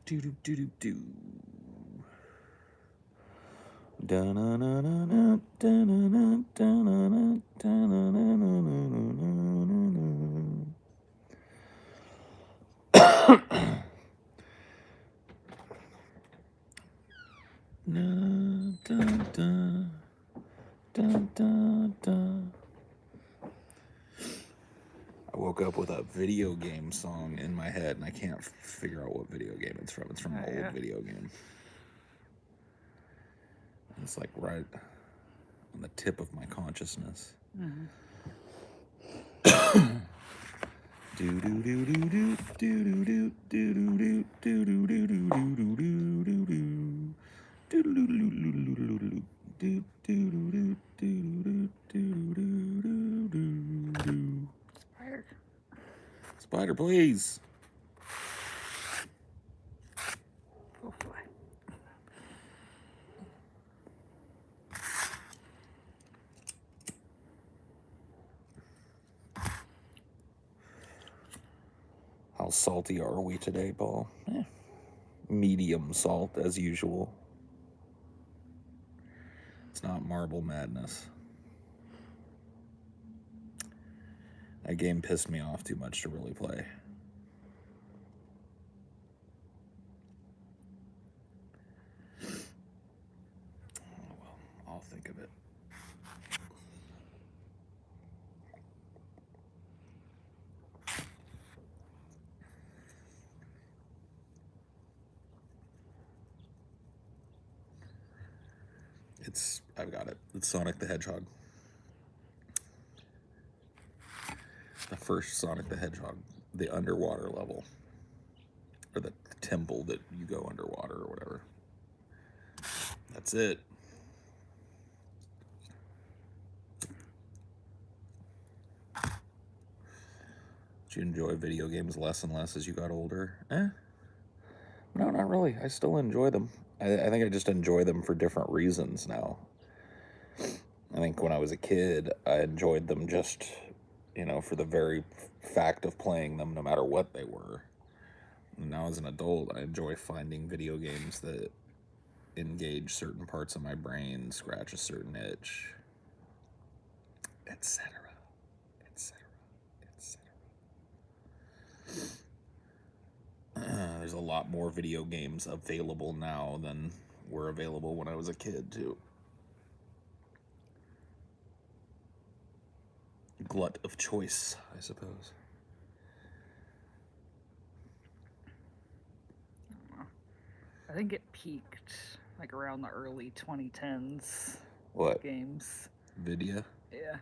Do do do do do. I woke up with a video game song in my head, and I can't figure out what video game it's from. It's from an old video game. It's like right on the tip of my consciousness. Spider, please. Go fly. How salty are we today, Paul? Medium salt, as usual. It's not Marble Madness. That game pissed me off too much to really play. Oh, well, I'll think of it. I've got it. It's Sonic the Hedgehog. The first Sonic the Hedgehog, the underwater level. Or the temple that you go underwater or whatever. That's it. Did you enjoy video games less and less as you got older? No, not really. I still enjoy them. I think I just enjoy them for different reasons now. I think when I was a kid, I enjoyed them just, for the very fact of playing them no matter what they were. And now as an adult, I enjoy finding video games that engage certain parts of my brain, scratch a certain itch, etc., etc., etc. There's a lot more video games available now than were available when I was a kid, too. Glut of choice, I suppose. I think it peaked like around the early 2010s. What? Games. Video? Yeah.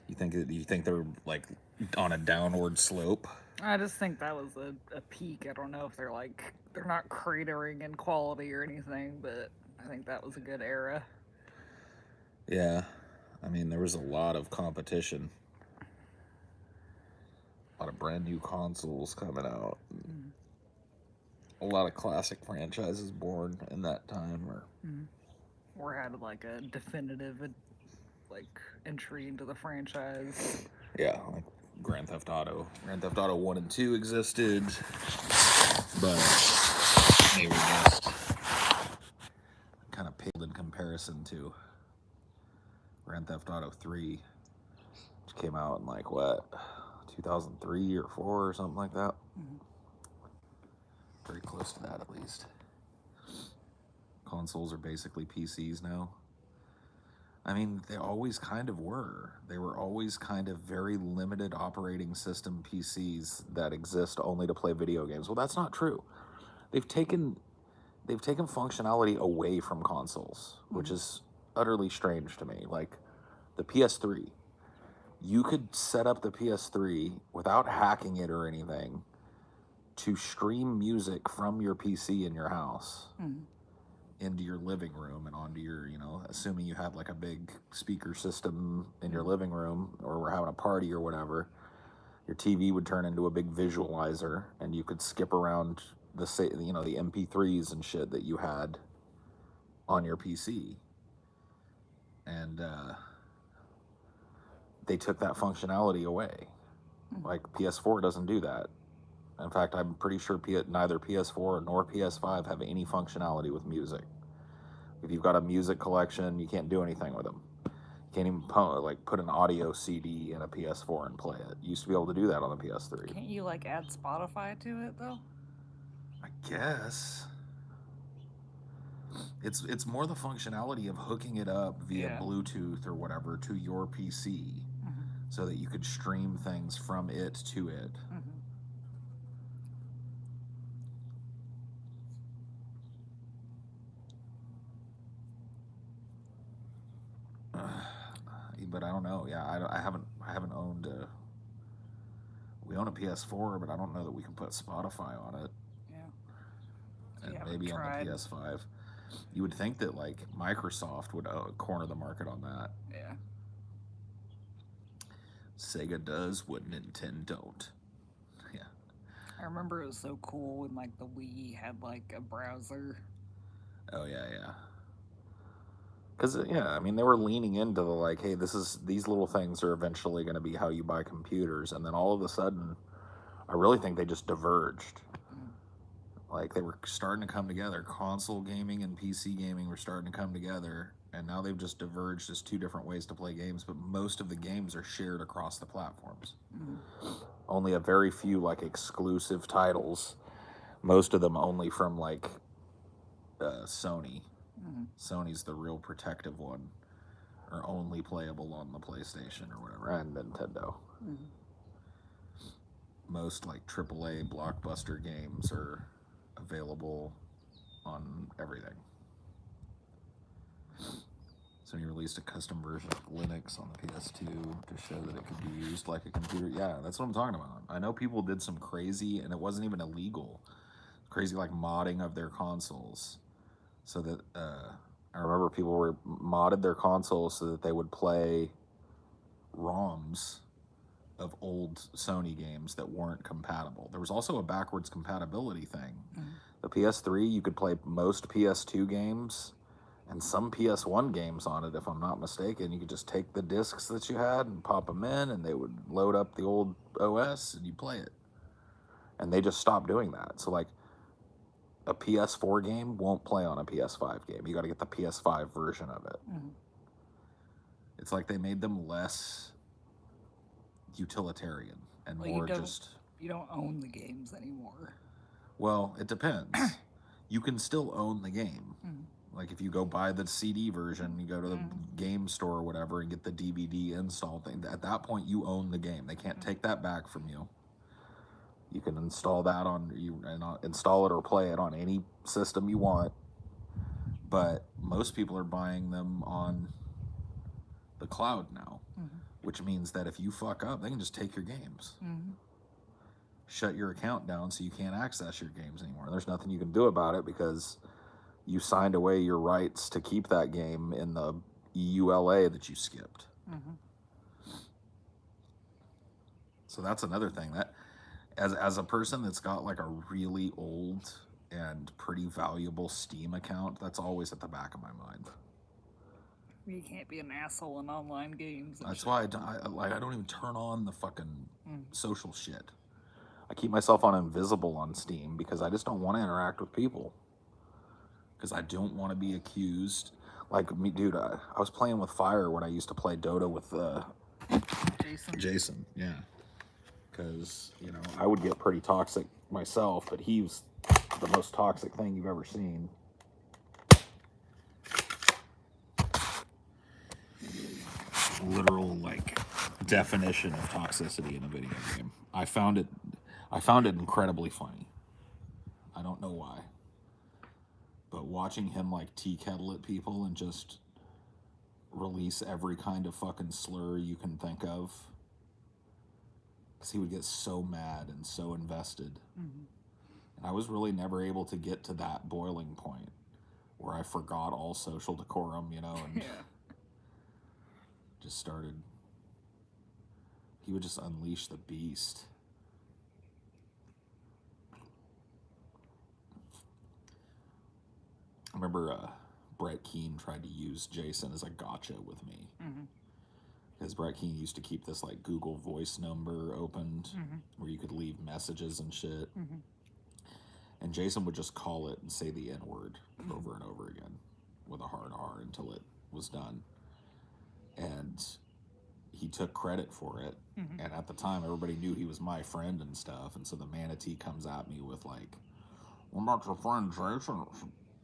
You think they're like on a downward slope? I just think that was a peak. I don't know if they're not cratering in quality or anything, but I think that was a good era. Yeah. I mean, there was a lot of competition. A lot of brand new consoles coming out. A lot of classic franchises born in that time. Or had like a definitive entry into the franchise. Yeah, like Grand Theft Auto. Grand Theft Auto 1 and 2 existed, but they were just kind of paled in comparison to Grand Theft Auto 3, which came out in 2003 or 4 or something like that. Very close to that, at least. Consoles are basically PCs now. I mean, they always kind of were. They were always kind of very limited operating system PCs that exist only to play video games. Well, that's not true. They've taken functionality away from consoles, which is utterly strange to me. Like the PS3, you could set up the PS3 without hacking it or anything to stream music from your PC in your house into your living room and onto your, assuming you had like a big speaker system in your living room or were having a party or whatever, your TV would turn into a big visualizer and you could skip around the MP3s and shit that you had on your PC. And they took that functionality away. Like PS4 doesn't do that. In fact, I'm pretty sure neither PS4 nor PS5 have any functionality with music. If you've got a music collection, you can't do anything with them. You can't even put an audio CD in a PS4 and play it. You used to be able to do that on the PS3. Can't you like add Spotify to it though? I guess. It's more the functionality of hooking it up via Bluetooth or whatever to your PC, so that you could stream things from it to it. But I don't know. Yeah, I haven't owned a. We own a PS4, but I don't know that we can put Spotify on it. Yeah. And maybe on the PS5. You would think that like Microsoft would corner the market on that. Yeah. Sega does what Nintendo don't. Yeah. I remember it was so cool when like the Wii had like a browser. Oh yeah. Because I mean they were leaning into the like, hey, these little things are eventually going to be how you buy computers, and then all of a sudden, I really think they just diverged. Like they were starting to come together. Console gaming and PC gaming were starting to come together, and now they've just diverged as two different ways to play games. But most of the games are shared across the platforms. Only a very few like exclusive titles. Most of them only from like Sony. Sony's the real protective one, are only playable on the PlayStation or whatever, and Nintendo. Most like AAA blockbuster games are available on everything. Sony released a custom version of Linux on the PS2 to show that it could be used like a computer. Yeah, that's what I'm talking about. I know people did some crazy, and it wasn't even illegal, crazy like modding of their consoles, so that I remember people were modded their consoles so that they would play ROMs of old Sony games that weren't compatible. There was also a backwards compatibility thing. The PS3, you could play most PS2 games and some PS1 games on it, if I'm not mistaken. You could just take the discs that you had and pop them in, and they would load up the old OS, and you play it. And they just stopped doing that. So, like, a PS4 game won't play on a PS5 game. You got to get the PS5 version of it. It's like they made them less utilitarian and more just. You don't own the games anymore. Well, it depends. You can still own the game. Like if you go buy the CD version, you go to the game store or whatever and get the DVD install thing. At that point, you own the game. They can't take that back from you. You can install that install it or play it on any system you want. But most people are buying them on the cloud now, which means that if you fuck up, they can just take your games. Shut your account down so you can't access your games anymore. And there's nothing you can do about it because you signed away your rights to keep that game in the EULA that you skipped. So that's another thing that, as a person that's got like a really old and pretty valuable Steam account, that's always at the back of my mind. You can't be an asshole in online games. That's why I don't even turn on the fucking social shit. I keep myself on invisible on Steam because I just don't want to interact with people. Because I don't want to be accused. Like me, dude, I was playing with fire when I used to play Dota with Jason, yeah. Because, I would get pretty toxic myself, but he was the most toxic thing you've ever seen. Literal, like, definition of toxicity in a video game. I found it incredibly funny. I don't know why. But watching him, like, tea kettle at people and just release every kind of fucking slur you can think of. Because he would get so mad and so invested. And I was really never able to get to that boiling point where I forgot all social decorum, and just started. He would just unleash the beast. I remember Brett Keane tried to use Jason as a gotcha with me. Because Brett Keane used to keep this like Google Voice number opened where you could leave messages and shit. And Jason would just call it and say the N-word over and over again with a hard R until it was done. And he took credit for it. And at the time, everybody knew he was my friend and stuff. And so the manatee comes at me with like, what about your friend Jason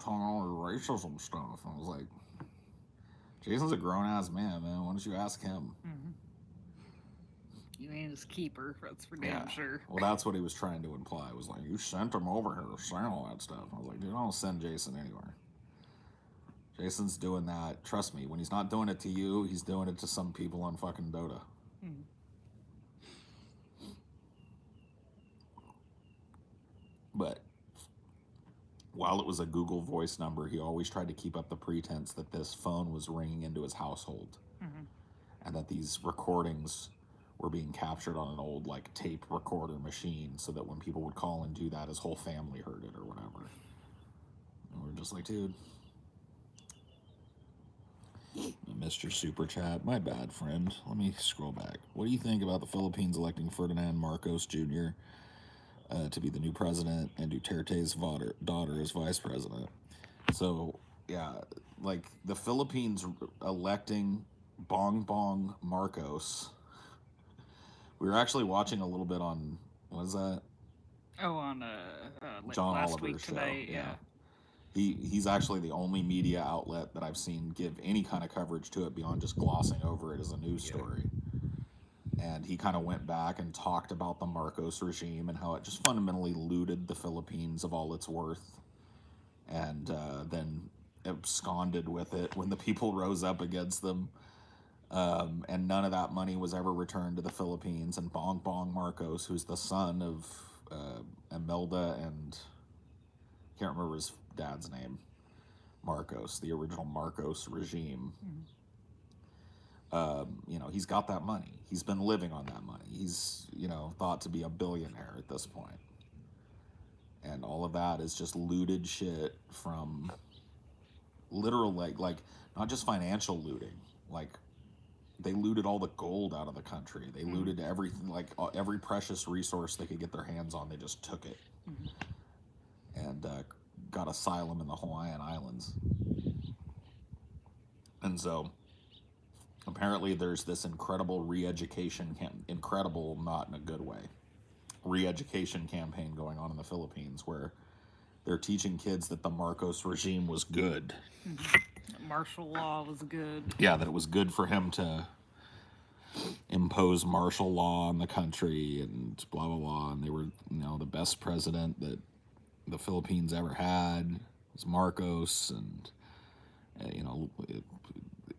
telling all the racism stuff? And I was like, Jason's a grown-ass man. Why don't you ask him? You ain't his keeper, that's for damn sure. Well, that's what he was trying to imply. It was like, you sent him over here to say all that stuff. I was like, dude, I don't send Jason anywhere. Jason's doing that. Trust me, when he's not doing it to you, he's doing it to some people on fucking Dota. But while it was a Google Voice number, he always tried to keep up the pretense that this phone was ringing into his household. And that these recordings were being captured on an old like tape recorder machine so that when people would call and do that, his whole family heard it or whatever. And we're just like, dude, I missed your super chat. My bad, friend. Let me scroll back. What do you think about the Philippines electing Ferdinand Marcos Jr. To be the new president and Duterte's daughter as vice president? So, yeah, like the Philippines electing Bong Bong Marcos. We were actually watching a little bit on, what is that? Oh, on like John last Oliver's week show. today, yeah. He's actually the only media outlet that I've seen give any kind of coverage to it beyond just glossing over it as a news story. And he kind of went back and talked about the Marcos regime and how it just fundamentally looted the Philippines of all its worth, and then absconded with it when the people rose up against them. And none of that money was ever returned to the Philippines. And Bong Bong Marcos, who's the son of Imelda and can't remember his dad's name, Marcos, the original Marcos regime. You know, he's got that money. He's been living on that money. He's, you know, thought to be a billionaire at this point. And all of that is just looted shit from literal, like not just financial looting. Like, they looted all the gold out of the country. They looted everything, like every precious resource they could get their hands on. They just took it. And got asylum in the Hawaiian Islands. And so apparently there's this incredible re-education, incredible not in a good way, re-education campaign going on in the Philippines where they're teaching kids that the Marcos regime was good. Martial law was good. Yeah, that it was good for him to impose martial law on the country and blah, blah, blah. And they were, you know, the best president that the Philippines ever had was Marcos. And, you know,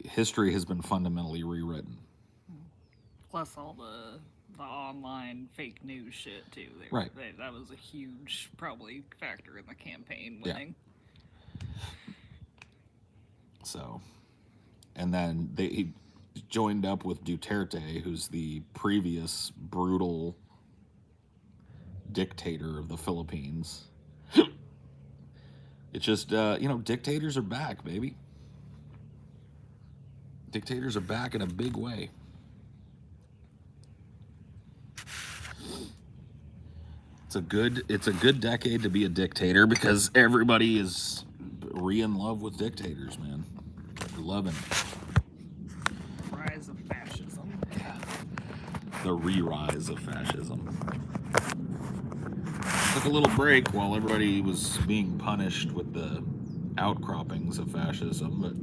history has been fundamentally rewritten. Plus all the online fake news shit, too. That was a huge, probably, factor in the campaign winning. Yeah. So, and then he joined up with Duterte, who's the previous brutal dictator of the Philippines. It's just, you know, dictators are back, baby. Dictators are back in a big way. It's a good decade to be a dictator because everybody is in love with dictators, man. They're loving it. Rise of fascism. Yeah. The re-rise of fascism. Took a little break while everybody was being punished with the outcroppings of fascism, but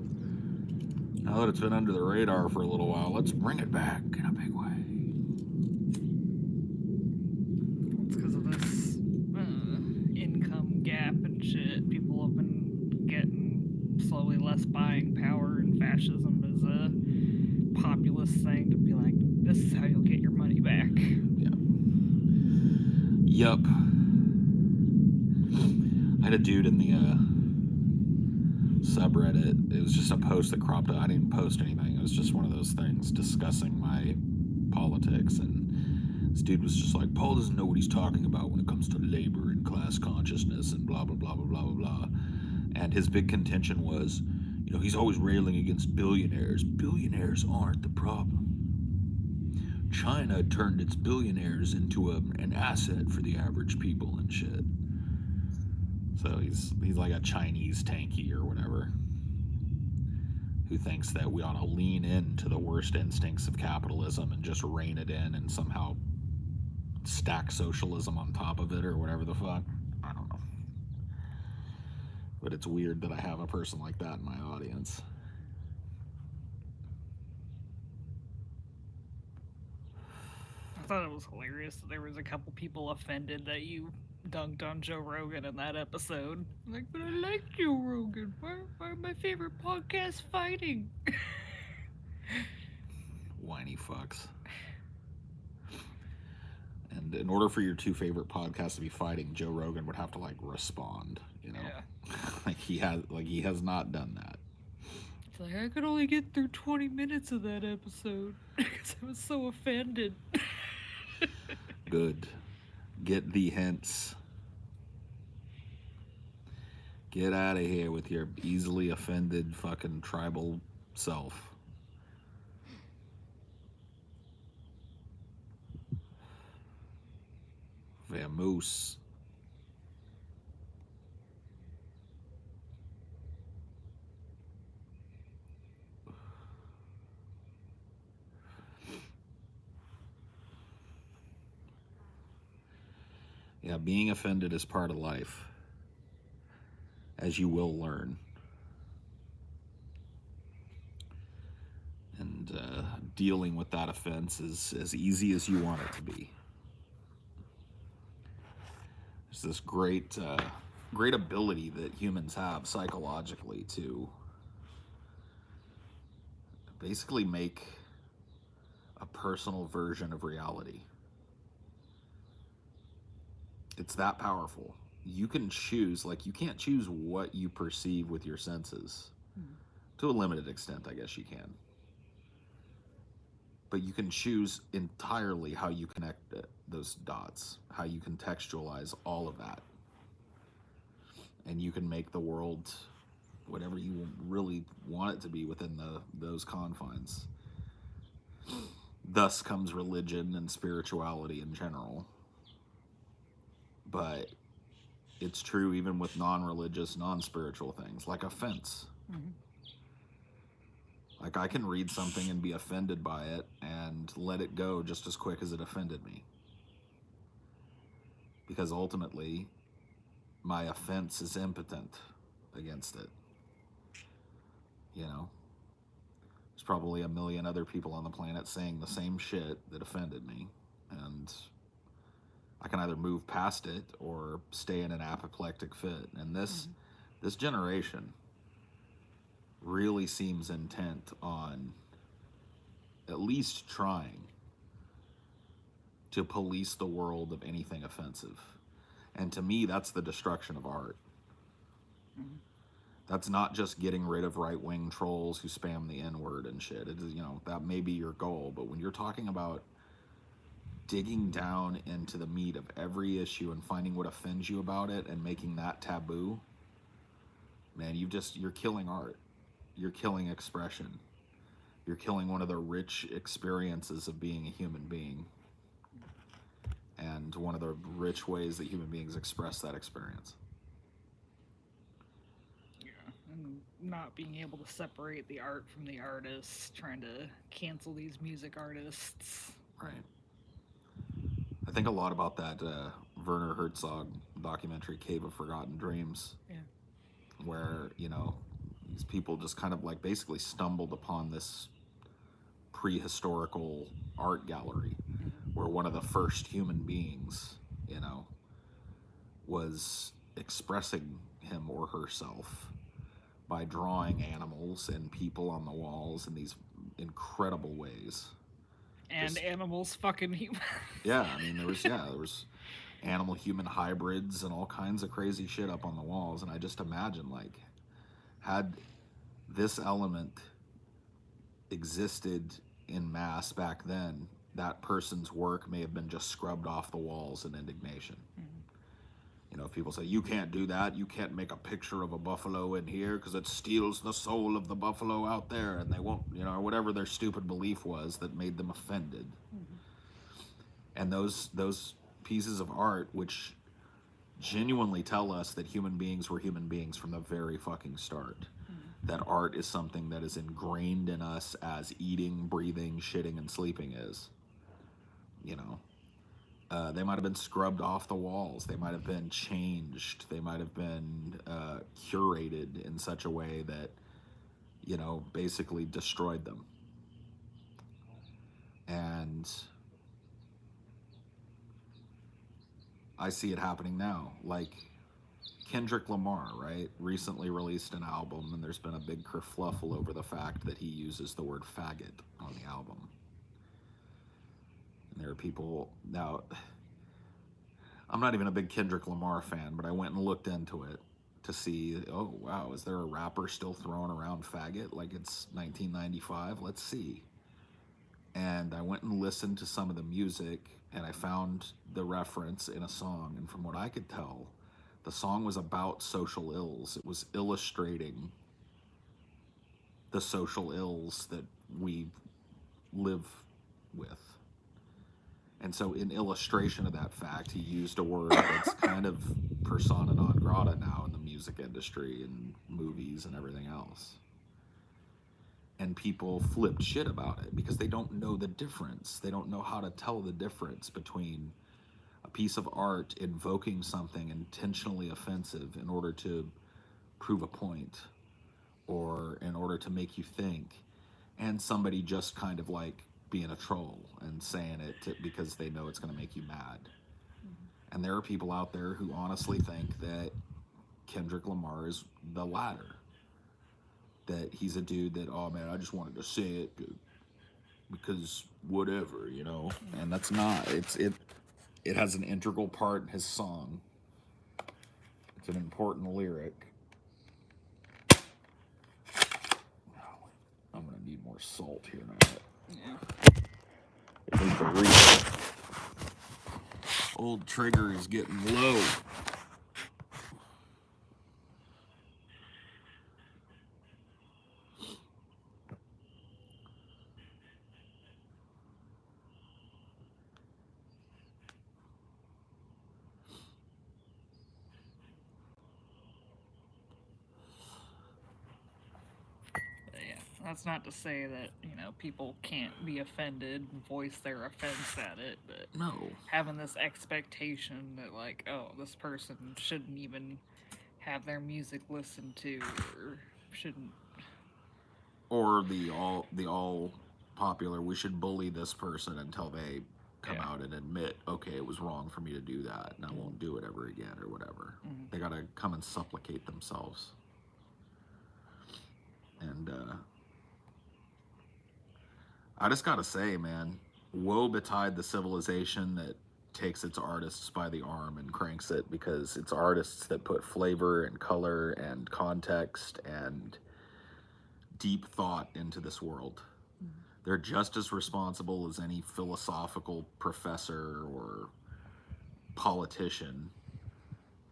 now that it's been under the radar for a little while, let's bring it back in a big way. It's because of this income gap and shit. People have been getting slowly less buying power, and fascism is a populist thing to be like, this is how you'll get your money back. Yep. I had a dude in the subreddit. It was just a post that cropped up. I didn't post anything. It was just one of those things discussing my politics. And this dude was just like, Paul doesn't know what he's talking about when it comes to labor and class consciousness and blah, blah, blah, blah, blah, blah, blah. And his big contention was, you know, he's always railing against billionaires. Billionaires aren't the problem. China turned its billionaires into an asset for the average people and shit. So he's like a Chinese tanky or whatever, who thinks that we ought to lean into the worst instincts of capitalism and just rein it in and somehow stack socialism on top of it or whatever the fuck. I don't know. But it's weird that I have a person like that in my audience. I thought it was hilarious that there was a couple people offended that you dunked on Joe Rogan in that episode. Like, but I like Joe Rogan. Why my favorite podcast fighting? Whiny fucks. And in order for your two favorite podcasts to be fighting, Joe Rogan would have to like respond, you know. Yeah. like he has not done that. It's like I could only get through 20 minutes of that episode because I was so offended. Good. Get the hints. Get out of here with your easily offended fucking tribal self. Vamoose. Yeah, being offended is part of life, as you will learn. And dealing with that offense is as easy as you want it to be. There's this great ability that humans have psychologically to basically make a personal version of reality. It's that powerful. You can choose, like, you can't choose what you perceive with your senses. To a limited extent, I guess you can. But you can choose entirely how you connect those dots, how you contextualize all of that. And you can make the world whatever you really want it to be within those confines. Thus comes religion and spirituality in general. But it's true even with non-religious, non-spiritual things, like offense. Mm-hmm. Like, I can read something and be offended by it and let it go just as quick as it offended me. Because ultimately, my offense is impotent against it. You know? There's probably a million other people on the planet saying the same shit that offended me. And I can either move past it or stay in an apoplectic fit. And this generation really seems intent on at least trying to police the world of anything offensive. And to me, that's the destruction of art. Mm-hmm. That's not just getting rid of right-wing trolls who spam the N-word and shit. It is, you know, that may be your goal, but when you're talking about digging down into the meat of every issue and finding what offends you about it and making that taboo, man, you're killing art. You're killing expression. You're killing one of the rich experiences of being a human being. And one of the rich ways that human beings express that experience. Yeah, and not being able to separate the art from the artist, trying to cancel these music artists. Right. I think a lot about that Werner Herzog documentary, Cave of Forgotten Dreams. Yeah. Where, you know, these people just kind of like basically stumbled upon this prehistorical art gallery where one of the first human beings, you know, was expressing him or herself by drawing animals and people on the walls in these incredible ways. And animals fucking humans. Yeah, I mean, there was animal human hybrids and all kinds of crazy shit up on the walls, and I just imagine, like, had this element existed in mass back then, that person's work may have been just scrubbed off the walls in indignation. Mm-hmm. You know, if people say, you can't do that, you can't make a picture of a buffalo in here because it steals the soul of the buffalo out there, and they won't, you know, or whatever their stupid belief was that made them offended. Mm-hmm. And those pieces of art, which genuinely tell us that human beings were human beings from the very fucking start. That art is something that is ingrained in us as eating, breathing, shitting, and sleeping is. You know, they might have been scrubbed off the walls. They might have been changed. They might have been curated in such a way that, basically destroyed them. And I see it happening now. Like Kendrick Lamar, right, recently released an album, and there's been a big kerfluffle over the fact that he uses the word faggot on the album. And there are people now. I'm not even a big Kendrick Lamar fan, but I went and looked into it to see, oh wow, is there a rapper still throwing around faggot like it's 1995? Let's see. And I went and listened to some of the music, and I found the reference in a song, and from what I could tell, the song was about social ills. It was illustrating the social ills that we live with. And so, in illustration of that fact, he used a word that's kind of persona non grata now in the music industry and movies and everything else. And people flipped shit about it because they don't know the difference. They don't know how to tell the difference between a piece of art invoking something intentionally offensive in order to prove a point or in order to make you think, and somebody just kind of like being a troll and saying because they know it's going to make you mad. And there are people out there who honestly think that Kendrick Lamar is the latter. That he's a dude that, oh man, I just wanted to say it because whatever, And that's not. It has an integral part in his song. It's an important lyric. I'm gonna need more salt here in a minute. Yeah. I need to read it. Old trigger is getting low. Yeah, that's not to say that people can't be offended and voice their offense at it, but No. having this expectation that like, oh, this person shouldn't even have their music listened to, or shouldn't, or the all popular, we should bully this person until they come out and admit, okay, it was wrong for me to do that, and I won't do it ever again, or whatever. They gotta come and supplicate themselves. And I just gotta say, man, woe betide the civilization that takes its artists by the arm and cranks it, because it's artists that put flavor and color and context and deep thought into this world. They're just as responsible as any philosophical professor or politician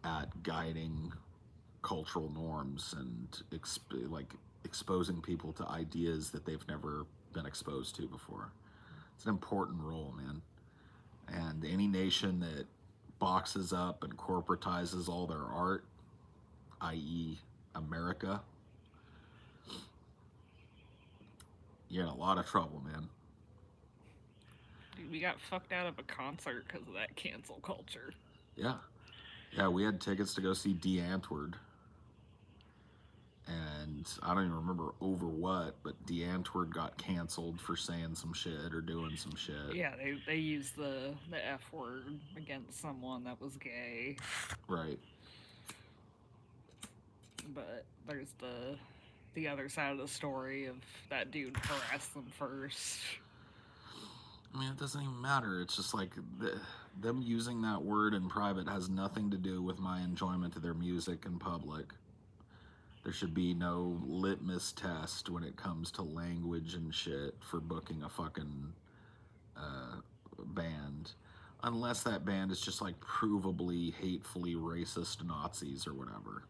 at guiding cultural norms and exposing people to ideas that they've never been exposed to before. It's an important role, man. And any nation that boxes up and corporatizes all their art, i.e., America, you're in a lot of trouble, man. Dude, we got fucked out of a concert because of that cancel culture. Yeah. Yeah, we had tickets to go see De-Antwoord. And I don't even remember over what, but De-Antwoord got canceled for saying some shit or doing some shit. Yeah, they used the F word against someone that was gay. Right. But there's the other side of the story of that dude harassed them first. I mean, it doesn't even matter. It's just like them using that word in private has nothing to do with my enjoyment of their music in public. There should be no litmus test when it comes to language and shit for booking a fucking band. Unless that band is just like provably hatefully racist Nazis or whatever.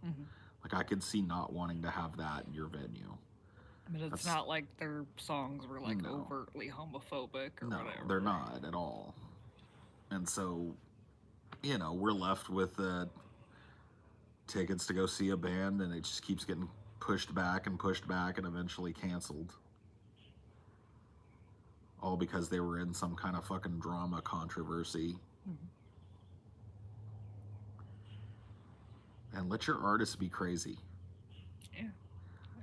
Like, I could see not wanting to have that in your venue. I mean, it's not like their songs were like overtly homophobic or no, whatever. They're not at all. And so, we're left with tickets to go see a band, and it just keeps getting pushed back and eventually canceled. All because they were in some kind of fucking drama controversy. And let your artists be crazy. Yeah.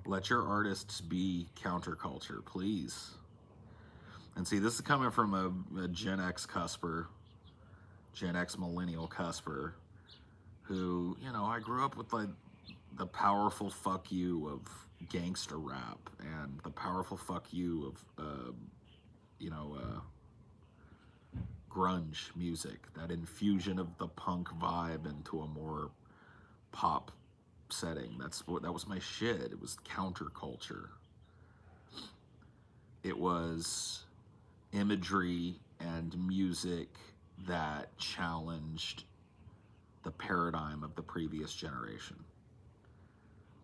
Let your artists be counterculture, please. And see, this is coming from a Gen X cusper, Gen X millennial cusper, who, I grew up with like the powerful fuck you of gangster rap and the powerful fuck you of, grunge music, that infusion of the punk vibe into a more pop setting. That was my shit. It was counterculture. It was imagery and music that challenged the paradigm of the previous generation.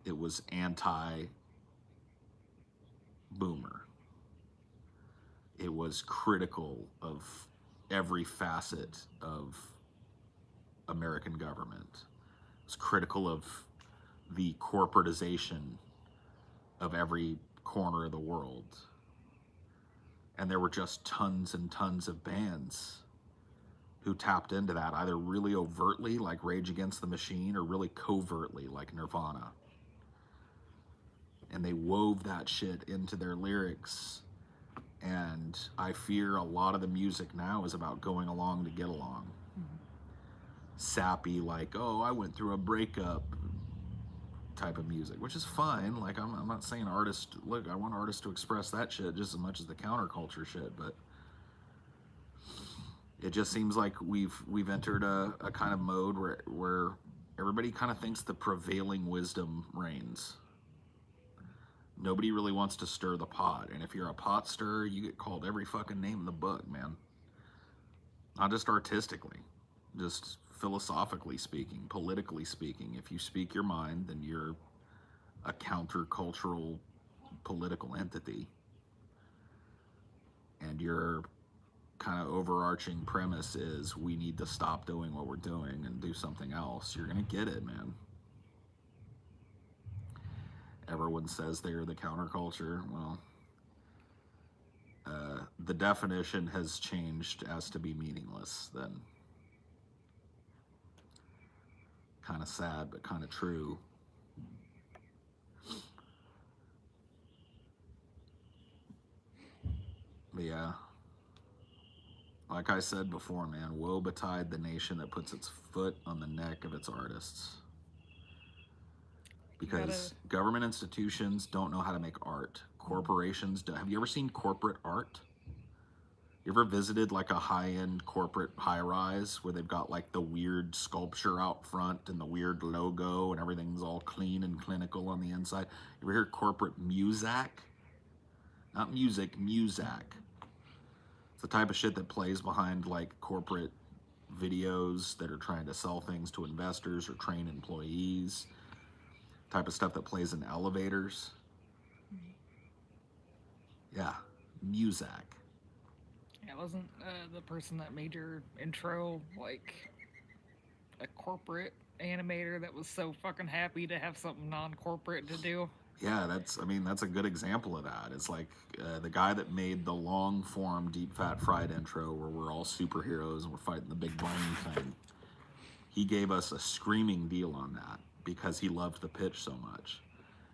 It was anti-boomer. It was critical of every facet of American government. It was critical of the corporatization of every corner of the world. And there were just tons and tons of bands who tapped into that, either really overtly, like Rage Against the Machine, or really covertly, like Nirvana. And they wove that shit into their lyrics. And I fear a lot of the music now is about going along to get along. Sappy, like, oh, I went through a breakup type of music, which is fine. Like, I'm not saying artists, look, I want artists to express that shit just as much as the counterculture shit, but it just seems like we've entered a kind of mode where everybody kind of thinks the prevailing wisdom reigns. Nobody really wants to stir the pot, and if you're a pot stirrer, you get called every fucking name in the book, man. Not just artistically, just philosophically speaking, politically speaking. If you speak your mind, then you're a countercultural political entity. And your kind of overarching premise is we need to stop doing what we're doing and do something else. You're going to get it, man. Everyone says they're the counterculture. Well, the definition has changed as to be meaningless then. Kind of sad, but kind of true. But yeah, like I said before, man, woe betide the nation that puts its foot on the neck of its artists. Because government institutions don't know how to make art. Corporations don't. Have you ever seen corporate art? You ever visited like a high-end corporate high-rise where they've got like the weird sculpture out front and the weird logo and everything's all clean and clinical on the inside? You ever hear corporate muzak? Not music, muzak. It's the type of shit that plays behind like corporate videos that are trying to sell things to investors or train employees. Type of stuff that plays in elevators. Yeah, muzak. Yeah, wasn't the person that made your intro like a corporate animator that was so fucking happy to have something non-corporate to do? Yeah, that's a good example of that. It's like the guy that made the long form deep fat fried intro where we're all superheroes and we're fighting the big brain thing. He gave us a screaming deal on that because he loved the pitch so much.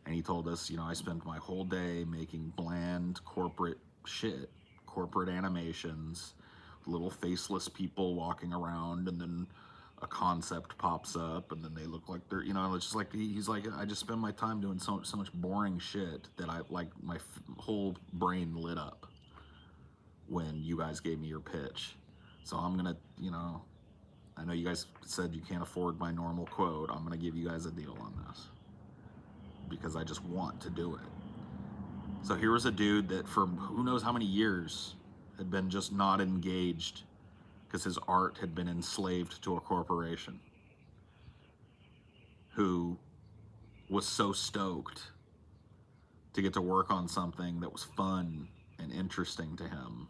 And he told us, I spent my whole day making bland corporate shit, corporate animations, little faceless people walking around, and then a concept pops up, and then they look like they're, it's just like, he's like, I just spend my time doing so much boring shit that I, like, my whole brain lit up when you guys gave me your pitch. So I'm gonna, I know you guys said you can't afford my normal quote. I'm gonna give you guys a deal on this because I just want to do it. So here was a dude that for who knows how many years had been just not engaged because his art had been enslaved to a corporation, who was so stoked to get to work on something that was fun and interesting to him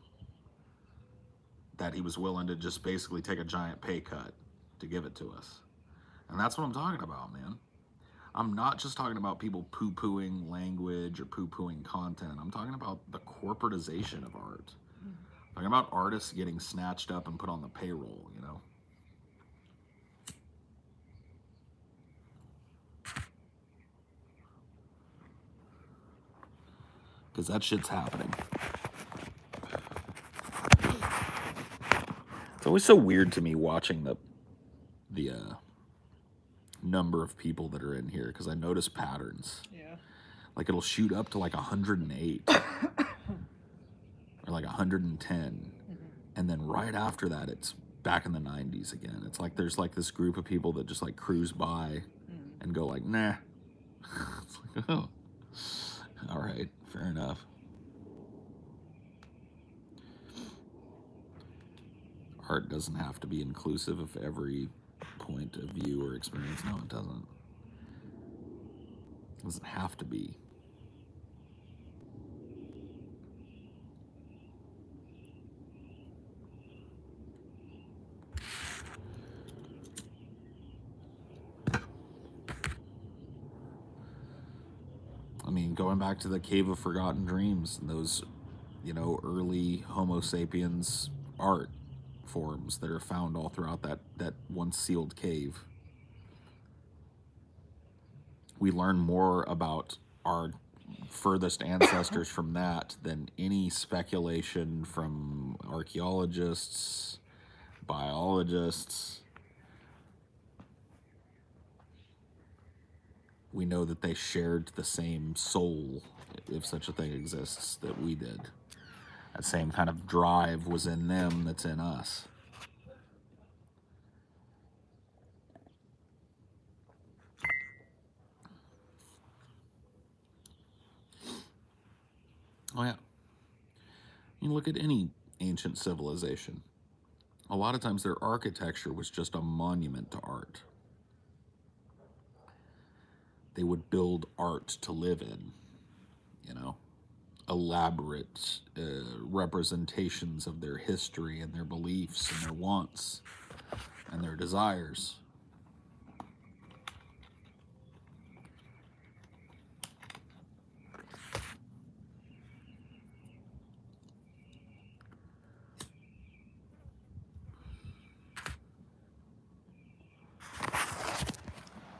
that he was willing to just basically take a giant pay cut to give it to us. And that's what I'm talking about, man. I'm not just talking about people poo-pooing language or poo-pooing content. I'm talking about the corporatization of art. I'm talking about artists getting snatched up and put on the payroll, you know? Because that shit's happening. It's always so weird to me watching the number of people that are in here, because I notice patterns. Yeah. Like it'll shoot up to like 108 or like 110, and then right after that it's back in the 90s again. It's like there's like this group of people that just like cruise by and go like, nah. It's like, oh, all right, fair enough. Art doesn't have to be inclusive of every point of view or experience. No, it doesn't. It doesn't have to be. I mean, going back to the Cave of Forgotten Dreams, and those, you know, early Homo sapiens art forms that are found all throughout that once sealed cave. We learn more about our furthest ancestors from that than any speculation from archaeologists, biologists. We know that they shared the same soul, if such a thing exists, that we did. That same kind of drive was in them that's in us. Oh yeah. You look at any ancient civilization. A lot of times their architecture was just a monument to art. They would build art to live in, you know, elaborate representations of their history and their beliefs and their wants and their desires.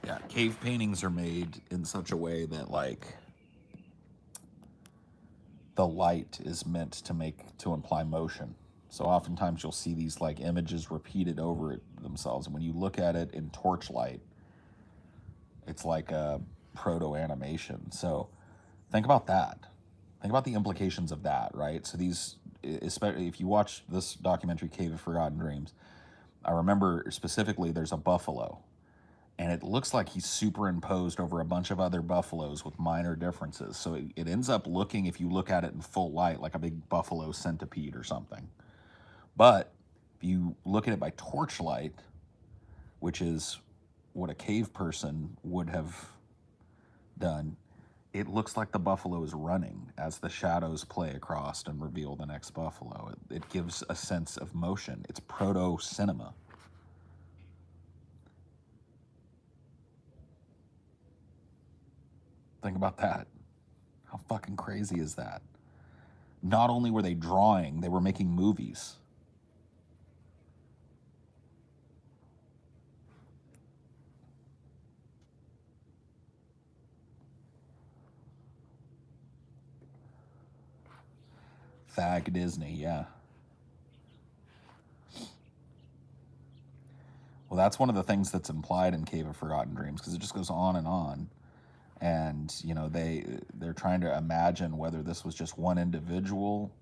Yeah, cave paintings are made in such a way that, like, the light is meant to imply motion. So oftentimes you'll see these like images repeated over themselves, and when you look at it in torchlight, it's like a proto animation. So think about that. Think about the implications of that, right? So these, especially if you watch this documentary, Cave of Forgotten Dreams, I remember specifically there's a buffalo, and it looks like he's superimposed over a bunch of other buffaloes with minor differences. So it ends up looking, if you look at it in full light, like a big buffalo centipede or something. But if you look at it by torchlight, which is what a cave person would have done, it looks like the buffalo is running as the shadows play across and reveal the next buffalo. It gives a sense of motion. It's proto-cinema. Think about that. How fucking crazy is that? Not only were they drawing, they were making movies. Fag Disney, yeah. Well, that's one of the things that's implied in Cave of Forgotten Dreams, because it just goes on and on. And, you know, they're trying to imagine whether this was just one individual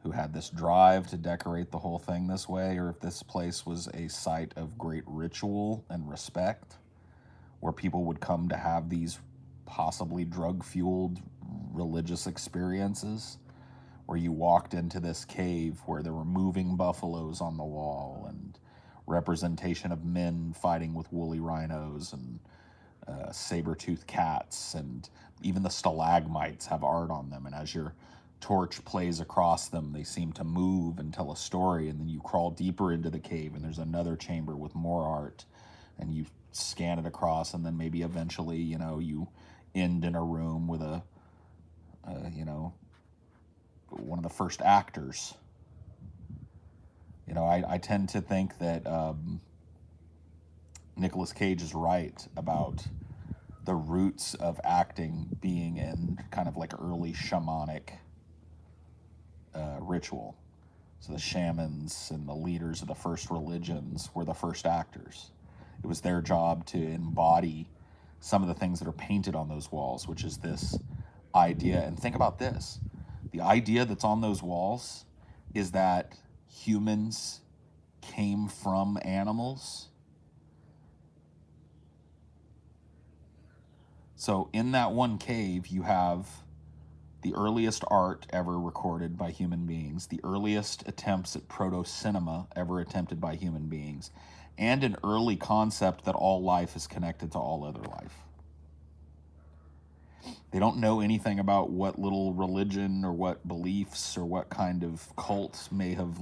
who had this drive to decorate the whole thing this way, or if this place was a site of great ritual and respect, where people would come to have these possibly drug-fueled religious experiences, where you walked into this cave where there were moving buffaloes on the wall and representation of men fighting with woolly rhinos and saber-toothed cats, and even the stalagmites have art on them. And as you're torch plays across them, they seem to move and tell a story, and then you crawl deeper into the cave and there's another chamber with more art, and you scan it across, and then maybe eventually, you end in a room with one of the first actors. I tend to think that Nicolas Cage is right about the roots of acting being in kind of like early shamanic ritual. So the shamans and the leaders of the first religions were the first actors. It was their job to embody some of the things that are painted on those walls, which is this idea. And think about this. The idea that's on those walls is that humans came from animals. So in that one cave, you have the earliest art ever recorded by human beings, the earliest attempts at proto-cinema ever attempted by human beings, and an early concept that all life is connected to all other life. They don't know anything about what little religion or what beliefs or what kind of cults may have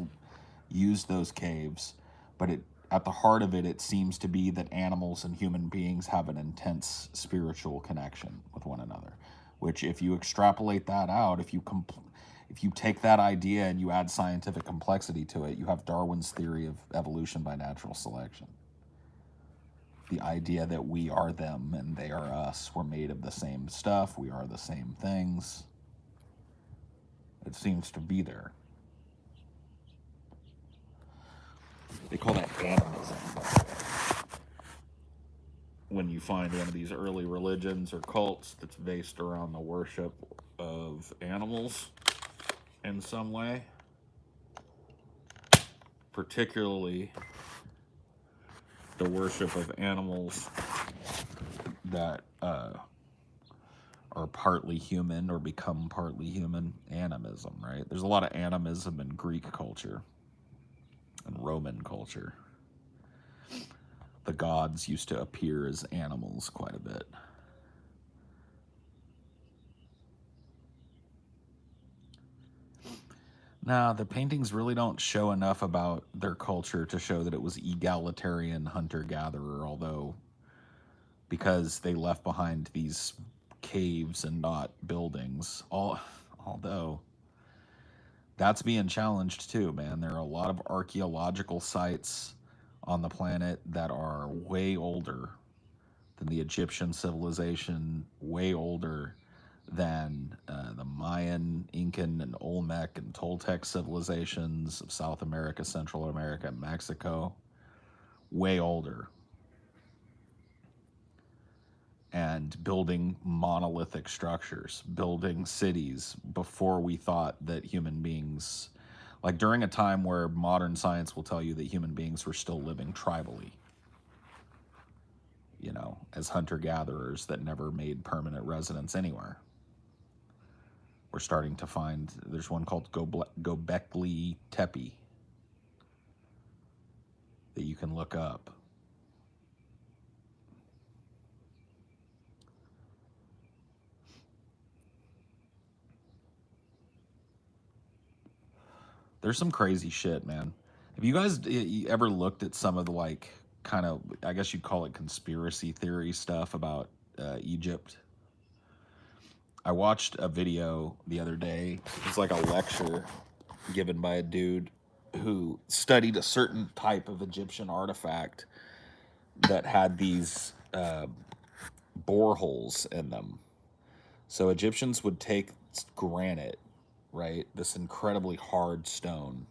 used those caves, but at the heart of it, it seems to be that animals and human beings have an intense spiritual connection with one another, which if you extrapolate that out, if you take that idea and you add scientific complexity to it, you have Darwin's theory of evolution by natural selection. The idea that we are them and they are us. We're made of the same stuff. We are the same things. It seems to be there. They call that animalism. When you find one of these early religions or cults that's based around the worship of animals in some way, particularly the worship of animals that are partly human or become partly human, animism, right? There's a lot of animism in Greek culture and Roman culture. The gods used to appear as animals quite a bit. Now, the paintings really don't show enough about their culture to show that it was egalitarian hunter-gatherer, although because they left behind these caves and not buildings, although that's being challenged too, man. There are a lot of archaeological sites on the planet that are way older than the Egyptian civilization, way older than the Mayan, Incan, and Olmec and Toltec civilizations of South America, Central America, and Mexico. Way older. And building monolithic structures, building cities before we thought that human beings, like during a time where modern science will tell you that human beings were still living tribally, as hunter-gatherers that never made permanent residence anywhere. We're starting to find, there's one called Göbekli Tepe that you can look up. There's some crazy shit, man. Have you guys ever looked at some of the kind of, I guess you'd call it conspiracy theory stuff about Egypt? I watched a video the other day. It was like a lecture given by a dude who studied a certain type of Egyptian artifact that had these boreholes in them. So Egyptians would take granite, right, this incredibly hard stone,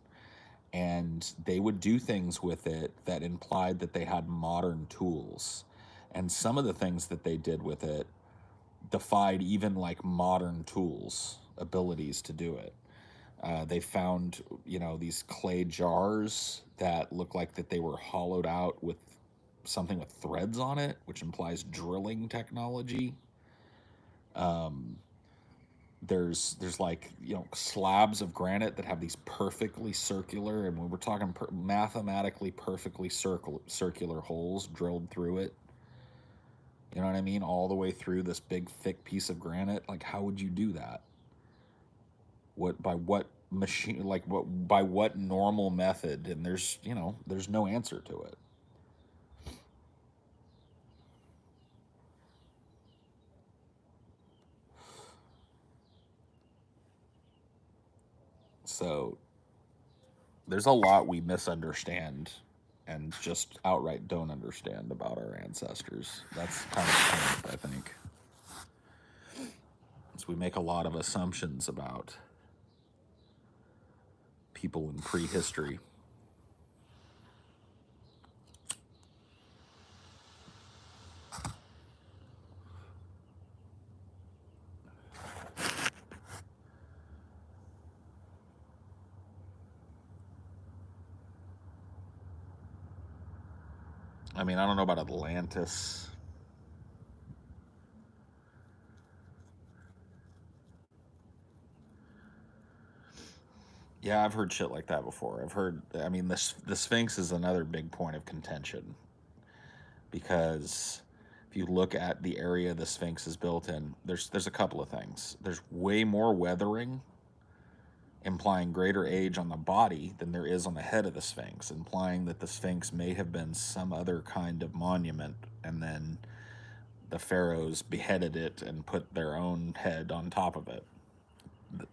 and they would do things with it that implied that they had modern tools. And some of the things that they did with it defied even modern tools abilities to do it. They found, these clay jars that look like that they were hollowed out with something with threads on it, which implies drilling technology. There's slabs of granite that have these perfectly circular, and when we're talking mathematically perfectly circular holes drilled through it. You know what I mean? All the way through this big thick piece of granite. Like, how would you do that? What by what machine, like what by what normal method? And there's, there's no answer to it. So there's a lot we misunderstand and just outright don't understand about our ancestors. That's kind of the point, I think. Is we make a lot of assumptions about people in prehistory. I mean, I don't know about Atlantis. Yeah, I've heard shit like that before. I've heard, I mean, the Sphinx is another big point of contention because if you look at the area the Sphinx is built in, there's a couple of things. There's way more weathering, implying greater age on the body than there is on the head of the Sphinx, implying that the Sphinx may have been some other kind of monument, and then the pharaohs beheaded it and put their own head on top of it.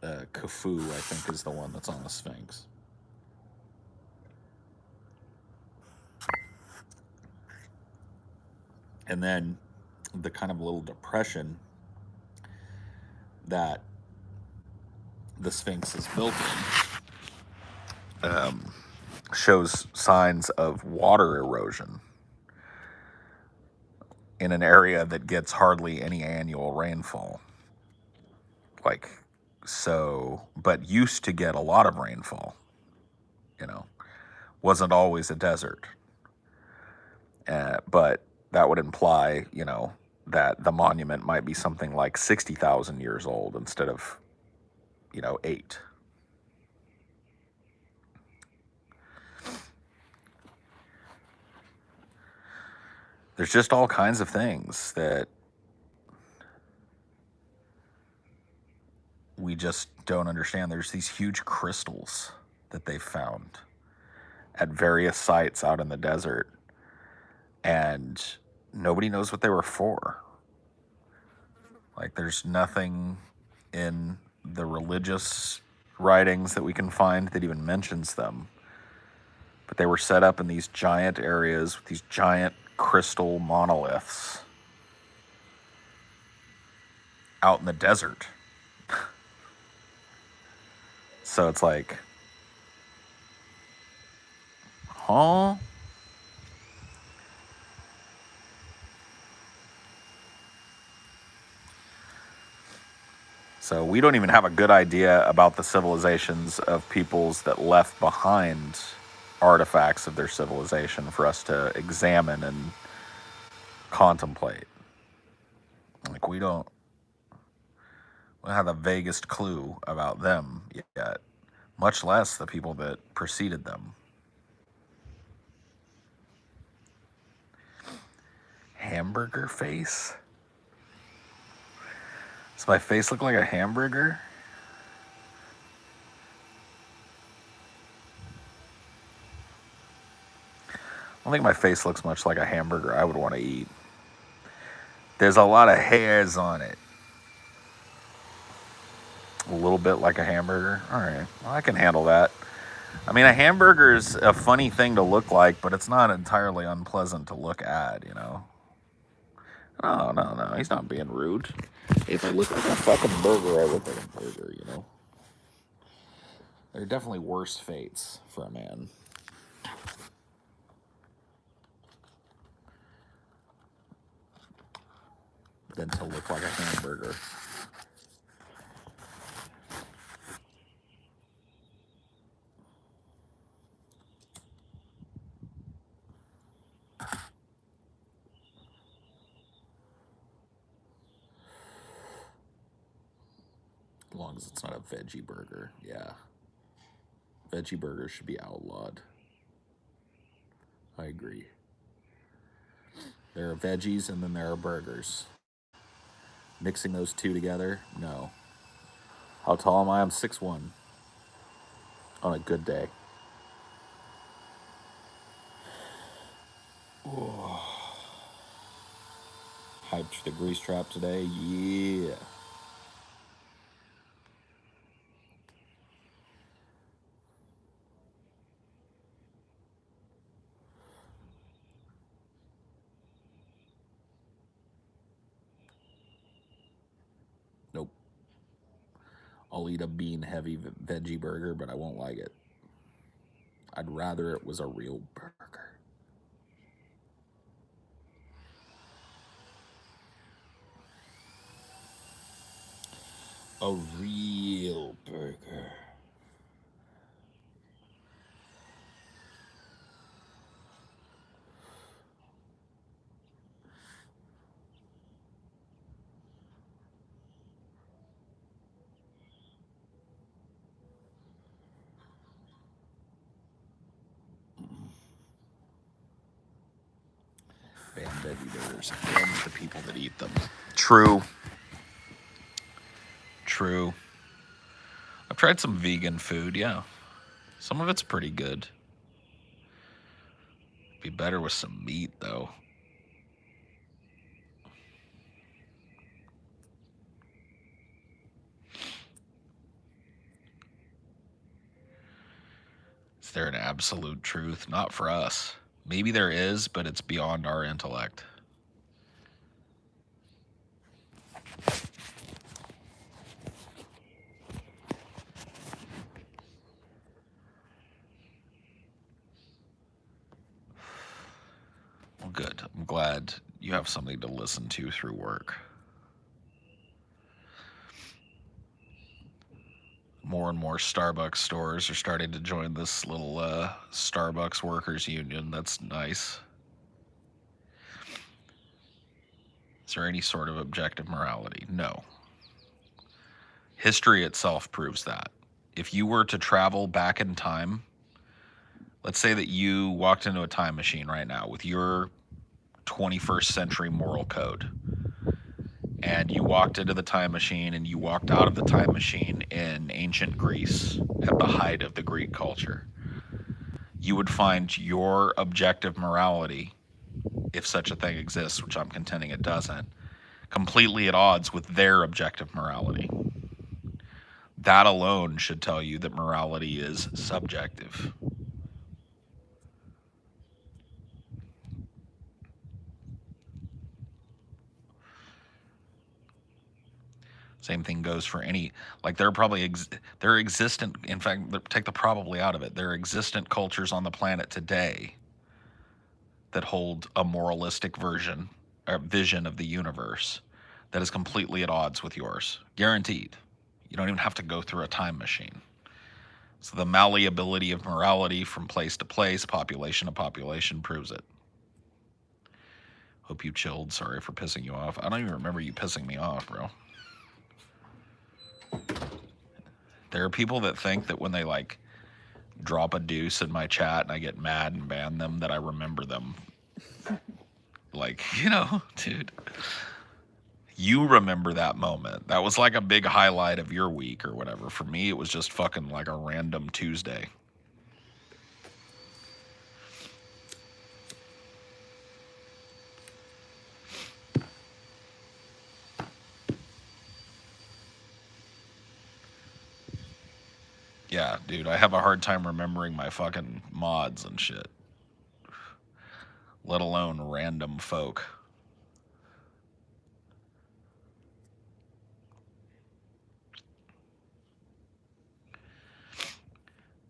Khufu, I think, is the one that's on the Sphinx. And then the kind of little depression that the Sphinx is built in shows signs of water erosion in an area that gets hardly any annual rainfall. Like, so, but used to get a lot of rainfall, you know, wasn't always a desert. But that would imply, that the monument might be something like 60,000 years old instead of, 8. There's just all kinds of things that we just don't understand. There's these huge crystals that they've found at various sites out in the desert, and nobody knows what they were for. Like, there's nothing in the religious writings that we can find that even mentions them. But they were set up in these giant areas with these giant crystal monoliths out in the desert. So it's like, huh? So we don't even have a good idea about the civilizations of peoples that left behind artifacts of their civilization for us to examine and contemplate. Like, we don't have the vaguest clue about them yet, much less the people that preceded them. Hamburger face? Does my face look like a hamburger? I don't think my face looks much like a hamburger I would want to eat. There's a lot of hairs on it. A little bit like a hamburger. All right, well, I can handle that. I mean, a hamburger is a funny thing to look like, but it's not entirely unpleasant to look at, No, no, no, he's not being rude. If I look like a fucking burger, I look like a burger, There are definitely worse fates for a man. Than to look like a hamburger. As long as it's not a veggie burger, yeah. Veggie burgers should be outlawed. I agree. There are veggies and then there are burgers. Mixing those two together, no. How tall am I? I'm 6'1" on a good day. Hyped for the grease trap today. Yeah. Nope. I'll eat a bean heavy veggie burger, but I won't like it. I'd rather it was a real burger. A real burger. Ban veggie burgers. Ban the people that eat them. True. True. I've tried some vegan food, yeah. Some of it's pretty good. Be better with some meat, though. Is there an absolute truth? Not for us. Maybe there is, but it's beyond our intellect. Well, good. I'm glad you have something to listen to through work. More and more Starbucks stores are starting to join this little Starbucks workers union. That's nice. Is there any sort of objective morality? No. History itself proves that. If you were to travel back in time, let's say that you walked into a time machine right now with your 21st century moral code, and you walked into the time machine and you walked out of the time machine in ancient Greece at the height of the Greek culture, you would find your objective morality, if such a thing exists, which I'm contending it doesn't, completely at odds with their objective morality. That alone should tell you that morality is subjective. Same thing goes for any, like there are probably, there are existent, in fact, take the probably out of it, there are existent cultures on the planet today that hold a moralistic version or vision of the universe that is completely at odds with yours. Guaranteed. You don't even have to go through a time machine. So the malleability of morality from place to place, population to population proves it. Hope you chilled. Sorry for pissing you off. I don't even remember you pissing me off, bro. There are people that think that when they like drop a deuce in my chat and I get mad and ban them, that I remember them. Like, you know, dude, you remember that moment. That was like a big highlight of your week or whatever. For me, it was just fucking like a random Tuesday. Yeah, dude, I have a hard time remembering my fucking mods and shit. Let alone random folk.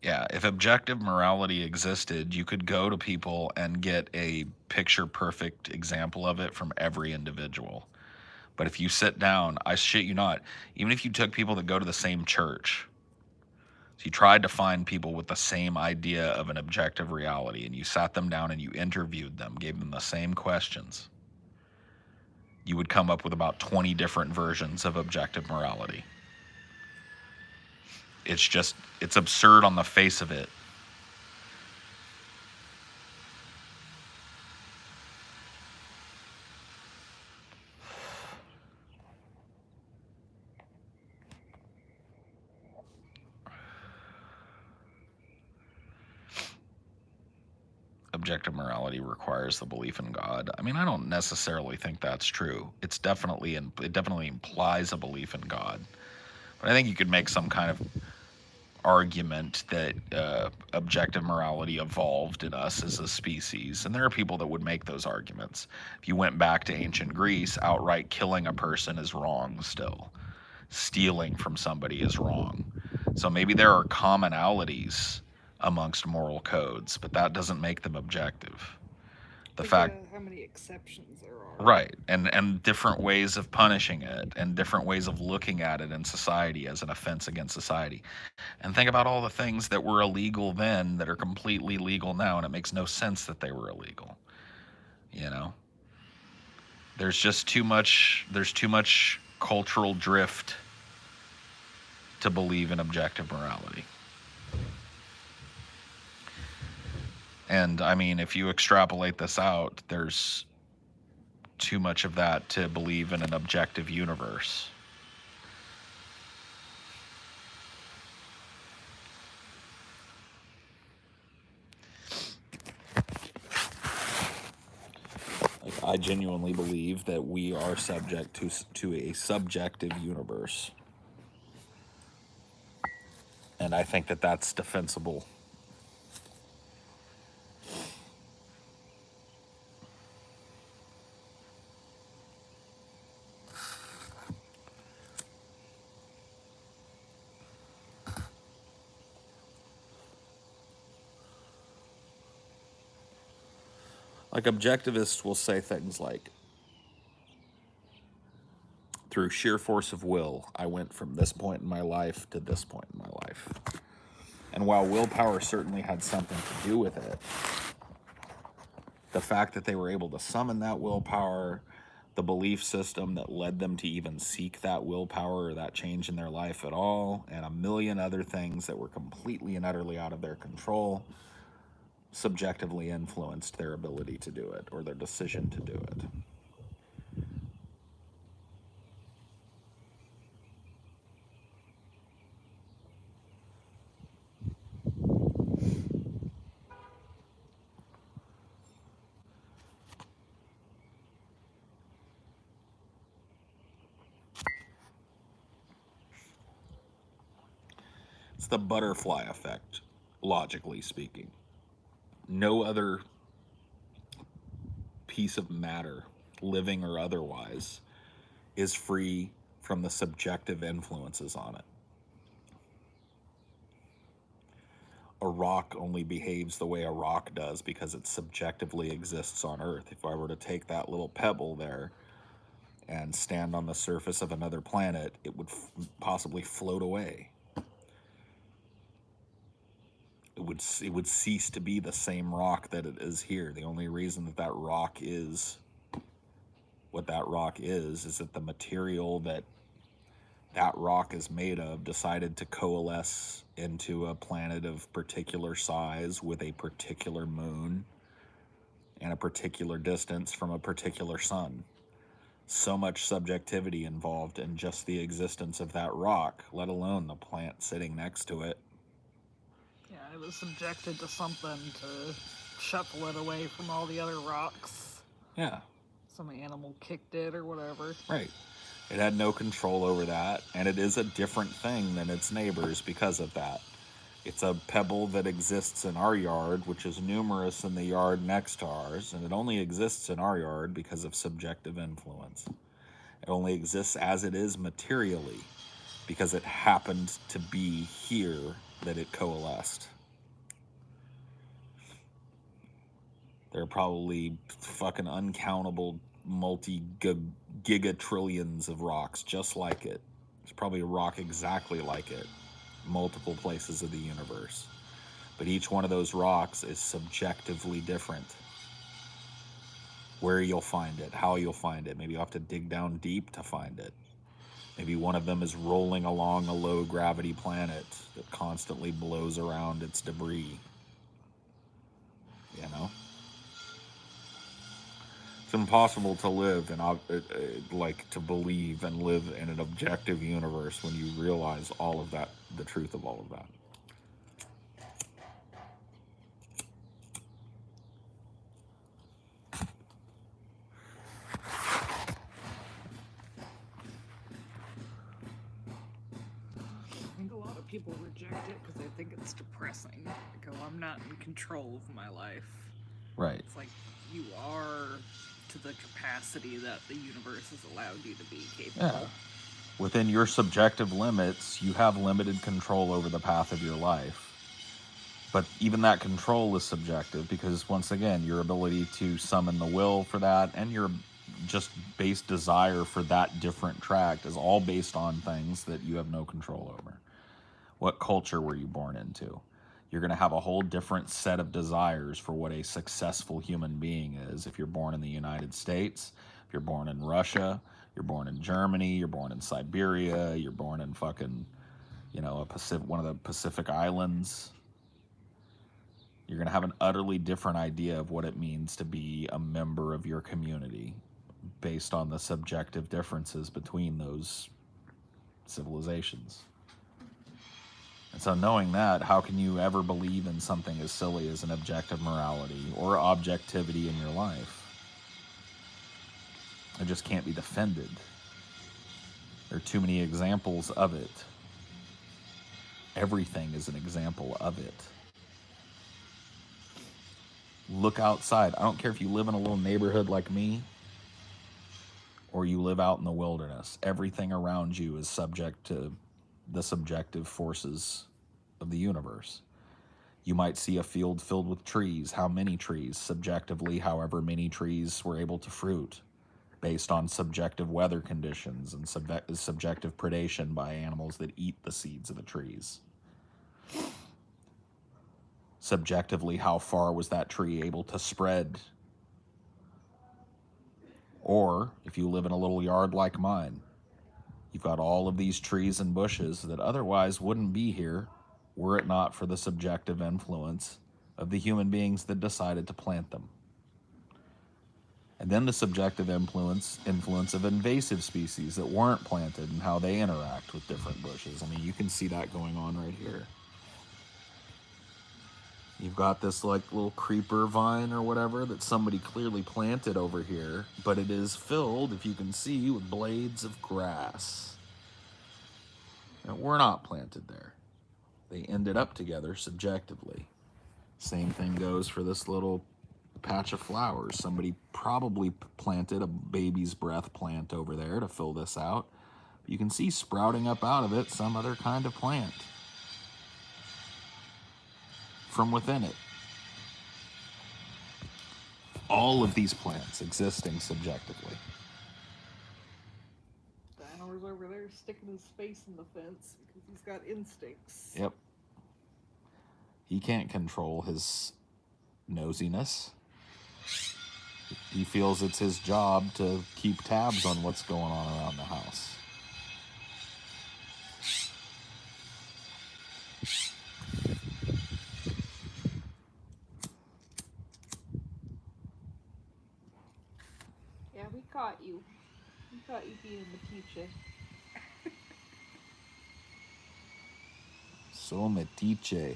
Yeah, if objective morality existed, you could go to people and get a picture perfect example of it from every individual. But if you sit down, I shit you not, even if you took people that go to the same church, so you tried to find people with the same idea of an objective reality, and you sat them down and you interviewed them, gave them the same questions, you would come up with about 20 different versions of objective morality. It's just, it's absurd on the face of it. objective morality requires the belief in God. I mean, I don't necessarily think that's true. It definitely implies a belief in God. But I think you could make some kind of argument that objective morality evolved in us as a species, and there are people that would make those arguments. If you went back to ancient Greece, outright killing a person is wrong still. Stealing from somebody is wrong. So maybe there are commonalities amongst moral codes, but that doesn't make them objective. The fact, how many exceptions there are. right, and different ways of punishing it, and different ways of looking at it in society as an offense against society. And think about all the things that were illegal then that are completely legal now, and it makes no sense that they were illegal. You know, there's too much cultural drift to believe in objective morality. And I mean, if you extrapolate this out, there's too much of that to believe in an objective universe. Like, I genuinely believe that we are subject to a subjective universe. And I think that that's defensible. Like, objectivists will say things like, through sheer force of will, I went from this point in my life to this point in my life. And while willpower certainly had something to do with it, the fact that they were able to summon that willpower, the belief system that led them to even seek that willpower or that change in their life at all, and a million other things that were completely and utterly out of their control, subjectively influenced their ability to do it, or their decision to do it. It's the butterfly effect, logically speaking. No other piece of matter, living or otherwise, is free from the subjective influences on it. A rock only behaves the way a rock does because it subjectively exists on Earth. If I were to take that little pebble there and stand on the surface of another planet, it would possibly float away. It would cease to be the same rock that it is here. The only reason that that rock is what that rock is that the material that that rock is made of decided to coalesce into a planet of particular size with a particular moon and a particular distance from a particular sun. So much subjectivity involved in just the existence of that rock, let alone the plant sitting next to it. Yeah, it was subjected to something to shuffle it away from all the other rocks. Yeah. Some animal kicked it or whatever. Right. It had no control over that, and it is a different thing than its neighbors because of that. It's a pebble that exists in our yard, which is numerous in the yard next to ours, and it only exists in our yard because of subjective influence. It only exists as it is materially because it happened to be here that it coalesced. There are probably fucking uncountable gigatrillions of rocks just like it. There's probably a rock exactly like it, multiple places of the universe. But each one of those rocks is subjectively different. Where you'll find it, how you'll find it. Maybe you'll have to dig down deep to find it. Maybe one of them is rolling along a low gravity planet that constantly blows around its debris. You know? It's impossible to live and to believe and live in an objective universe when you realize all of that, the truth of all of that. people reject it because they think it's depressing. Like, oh, I'm not in control of my life. Right. It's like you are to the capacity that the universe has allowed you to be capable. Yeah. Within your subjective limits, you have limited control over the path of your life. But even that control is subjective because, once again, your ability to summon the will for that and your just base desire for that different tract is all based on things that you have no control over. What culture were you born into? You're going to have a whole different set of desires for what a successful human being is if you're born in the United States, if you're born in Russia, you're born in Germany, you're born in Siberia, you're born in fucking, one of the Pacific Islands. You're going to have an utterly different idea of what it means to be a member of your community based on the subjective differences between those civilizations. And so knowing that, how can you ever believe in something as silly as an objective morality or objectivity in your life? It just can't be defended. There are too many examples of it. Everything is an example of it. Look outside. I don't care if you live in a little neighborhood like me or you live out in the wilderness. Everything around you is subject to the subjective forces of the universe. You might see a field filled with trees. How many trees? Subjectively, however many trees were able to fruit based on subjective weather conditions and subjective predation by animals that eat the seeds of the trees. Subjectively, how far was that tree able to spread? Or, if you live in a little yard like mine, you've got all of these trees and bushes that otherwise wouldn't be here were it not for the subjective influence of the human beings that decided to plant them. And then the subjective influence of invasive species that weren't planted and how they interact with different bushes. I mean, you can see that going on right here. You've got this like little creeper vine or whatever that somebody clearly planted over here, but it is filled, if you can see, with blades of grass. And we're not planted there. They ended up together subjectively. Same thing goes for this little patch of flowers. Somebody probably planted a baby's breath plant over there to fill this out. You can see sprouting up out of it some other kind of plant from within it. All of these plants existing subjectively. Dinor's over there sticking his face in the fence because he's got instincts. Yep. He can't control his nosiness. He feels it's his job to keep tabs on what's going on around the house. Yeah, we caught you. We caught you being metiche. So metiche.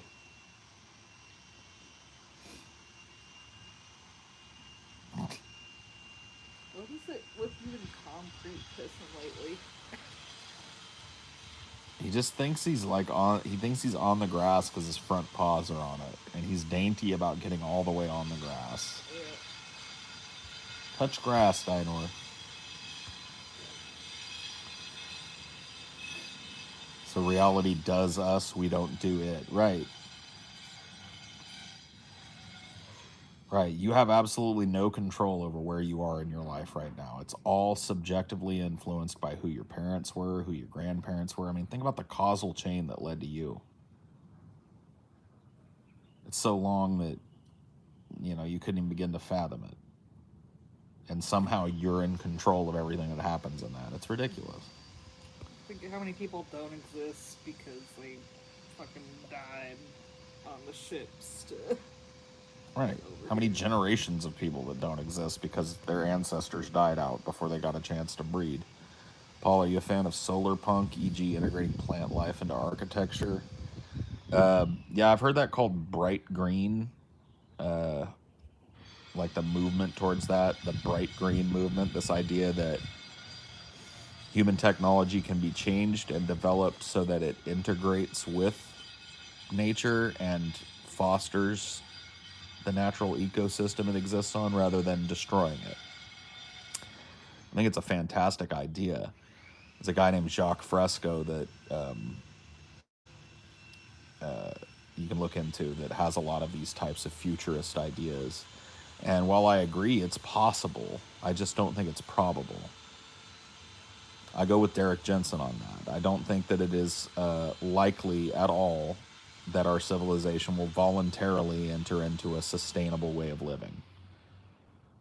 What is it with you and concrete pissing lately? He just thinks he's on the grass because his front paws are on it. And he's dainty about getting all the way on the grass. Yeah. Touch grass, Dinor. So reality does us, we don't do it. Right. Right. You have absolutely no control over where you are in your life right now. It's all subjectively influenced by who your parents were, who your grandparents were. I mean, think about the causal chain that led to you. It's so long that, you couldn't even begin to fathom it. And somehow you're in control of everything that happens in that. It's ridiculous. Think how many people don't exist because they fucking died on the ships to... Right. How many generations of people that don't exist because their ancestors died out before they got a chance to breed? Paul, are you a fan of solar punk, e.g. integrating plant life into architecture? Yeah, I've heard that called bright green. Like the movement towards that, the bright green movement, this idea that, Human technology can be changed and developed so that it integrates with nature and fosters the natural ecosystem it exists on rather than destroying it. I think it's a fantastic idea. There's a guy named Jacques Fresco that you can look into that has a lot of these types of futurist ideas. And while I agree it's possible, I just don't think it's probable. I go with Derek Jensen on that. I don't think that it is likely at all that our civilization will voluntarily enter into a sustainable way of living.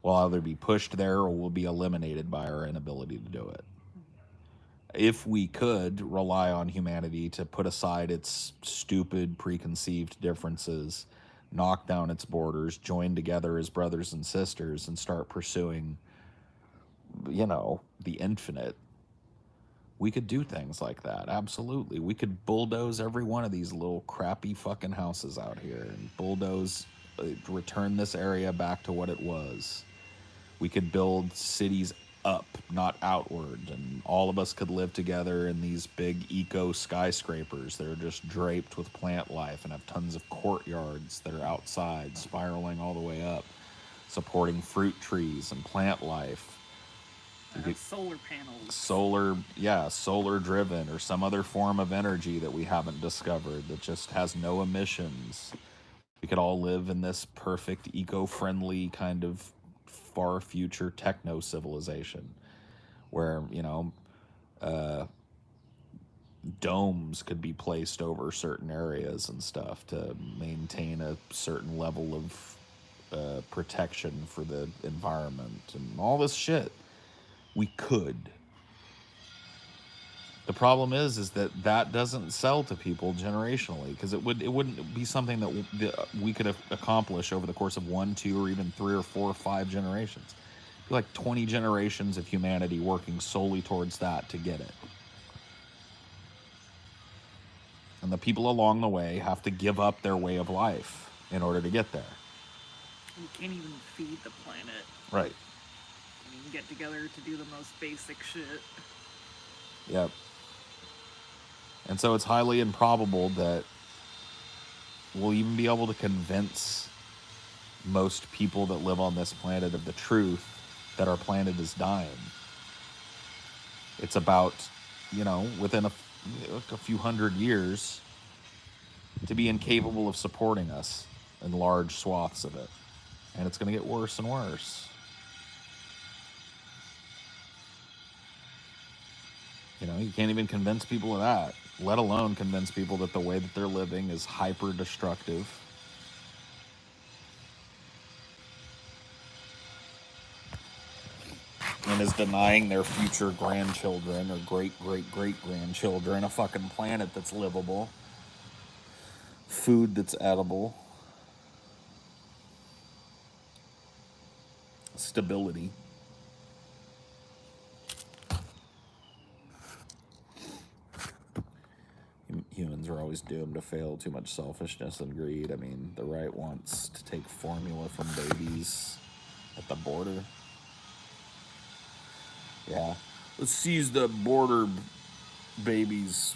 We'll either be pushed there or we'll be eliminated by our inability to do it. If we could rely on humanity to put aside its stupid preconceived differences, knock down its borders, join together as brothers and sisters, and start pursuing, the infinite, we could do things like that. Absolutely. We could bulldoze every one of these little crappy fucking houses out here and return this area back to what it was. We could build cities up, not outward, and all of us could live together in these big eco skyscrapers that are just draped with plant life and have tons of courtyards that are outside, spiraling all the way up, supporting fruit trees and plant life. Solar panels. Solar driven or some other form of energy that we haven't discovered that just has no emissions. We could all live in this perfect eco-friendly kind of far future techno civilization where, domes could be placed over certain areas and stuff to maintain a certain level of protection for the environment and all this shit. We could. The problem is that doesn't sell to people generationally because it wouldn't be something that we could accomplish over the course of 1, 2, or even 3 or 4 or 5 generations. It'd be like 20 generations of humanity working solely towards that to get it. And the people along the way have to give up their way of life in order to get there. We can't even feed the planet. Right. We can get together to do the most basic shit. Yep. And so it's highly improbable that we'll even be able to convince most people that live on this planet of the truth that our planet is dying. It's about, within a few hundred years to be incapable of supporting us in large swaths of it. And it's going to get worse and worse. You can't even convince people of that, let alone convince people that the way that they're living is hyper destructive. And is denying their future grandchildren or great-great-great-grandchildren a fucking planet that's livable, food that's edible, stability. Humans are always doomed to fail. Too much selfishness and greed. I mean, the right wants to take formula from babies at the border. Yeah. Let's seize the border babies'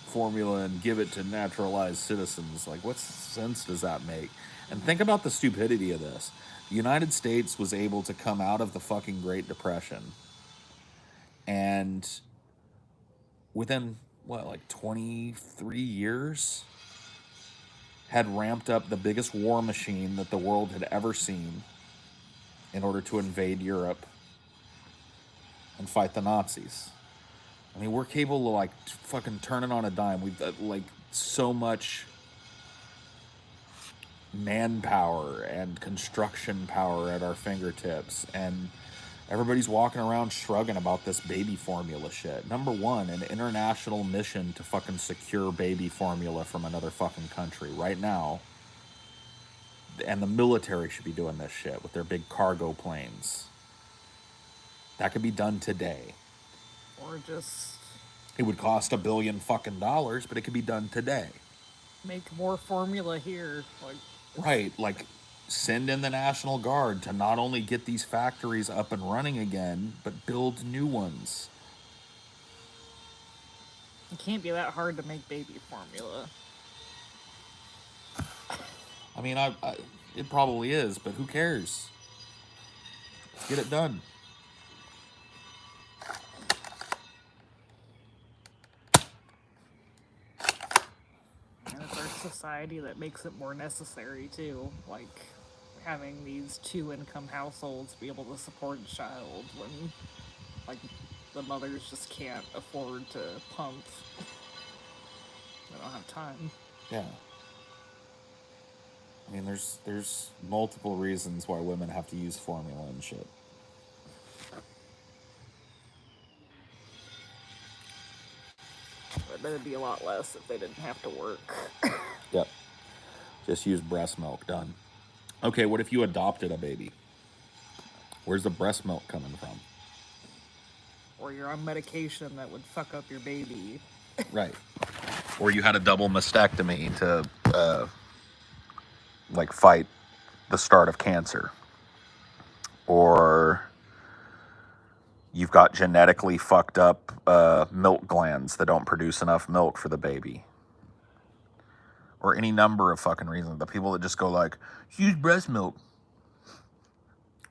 formula and give it to naturalized citizens. Like, what sense does that make? And think about the stupidity of this. The United States was able to come out of the fucking Great Depression and within 23 years had ramped up the biggest war machine that the world had ever seen in order to invade Europe and fight the Nazis. I mean, we're capable of fucking turning on a dime. We've so much manpower and construction power at our fingertips, and everybody's walking around shrugging about this baby formula shit. Number one, an international mission to fucking secure baby formula from another fucking country right now. And the military should be doing this shit with their big cargo planes. That could be done today. Or just... It would cost $1 billion fucking dollars, but it could be done today. Make more formula here. Right, send in the National Guard to not only get these factories up and running again, but build new ones. It can't be that hard to make baby formula. I mean, it probably is, but who cares? Let's get it done. And it's our society that makes it more necessary, too. Like, having these two-income households be able to support a child when, like, the mothers just can't afford to pump. They don't have time. Yeah. I mean, there's multiple reasons why women have to use formula and shit. But it'd be a lot less if they didn't have to work. Yep. Just use breast milk. Done. Okay, what if you adopted a baby? Where's the breast milk coming from? Or you're on medication that would fuck up your baby. Right. Or you had a double mastectomy to, like, fight the start of cancer. Or you've got genetically fucked up milk glands that don't produce enough milk for the baby. Or any number of fucking reasons. The people that just go like, use breast milk.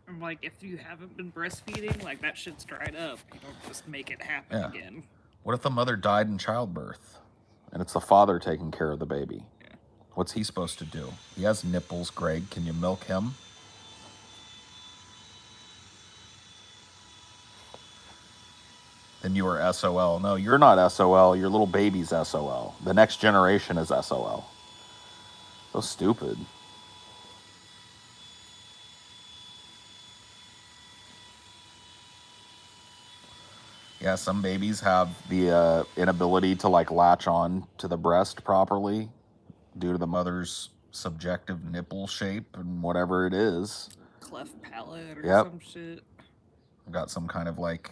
I'm like, if you haven't been breastfeeding, like, that shit's dried up. You don't just make it happen again. What if the mother died in childbirth and it's the father taking care of the baby? Yeah. What's he supposed to do? He has nipples, Greg. Can you milk him? Then you are SOL. No, you're not SOL. Your little baby's SOL. The next generation is SOL. So stupid. Yeah, some babies have the inability to like latch on to the breast properly due to the mother's subjective nipple shape and whatever it is. Cleft palate or Yep. some shit. Got some kind of like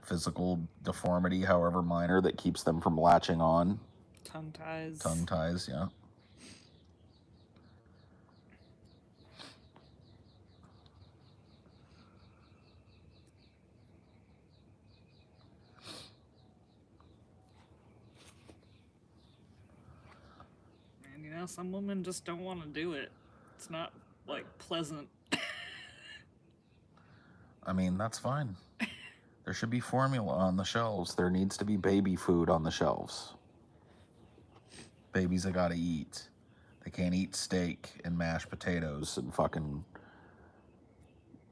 physical deformity, however minor, that keeps them from latching on. Tongue ties. Tongue ties, yeah. And you know, some women just don't want to do it. It's not, like, pleasant. I mean, that's fine. There should be formula on the shelves. There needs to be baby food on the shelves. Babies have got to eat. They can't eat steak and mashed potatoes and fucking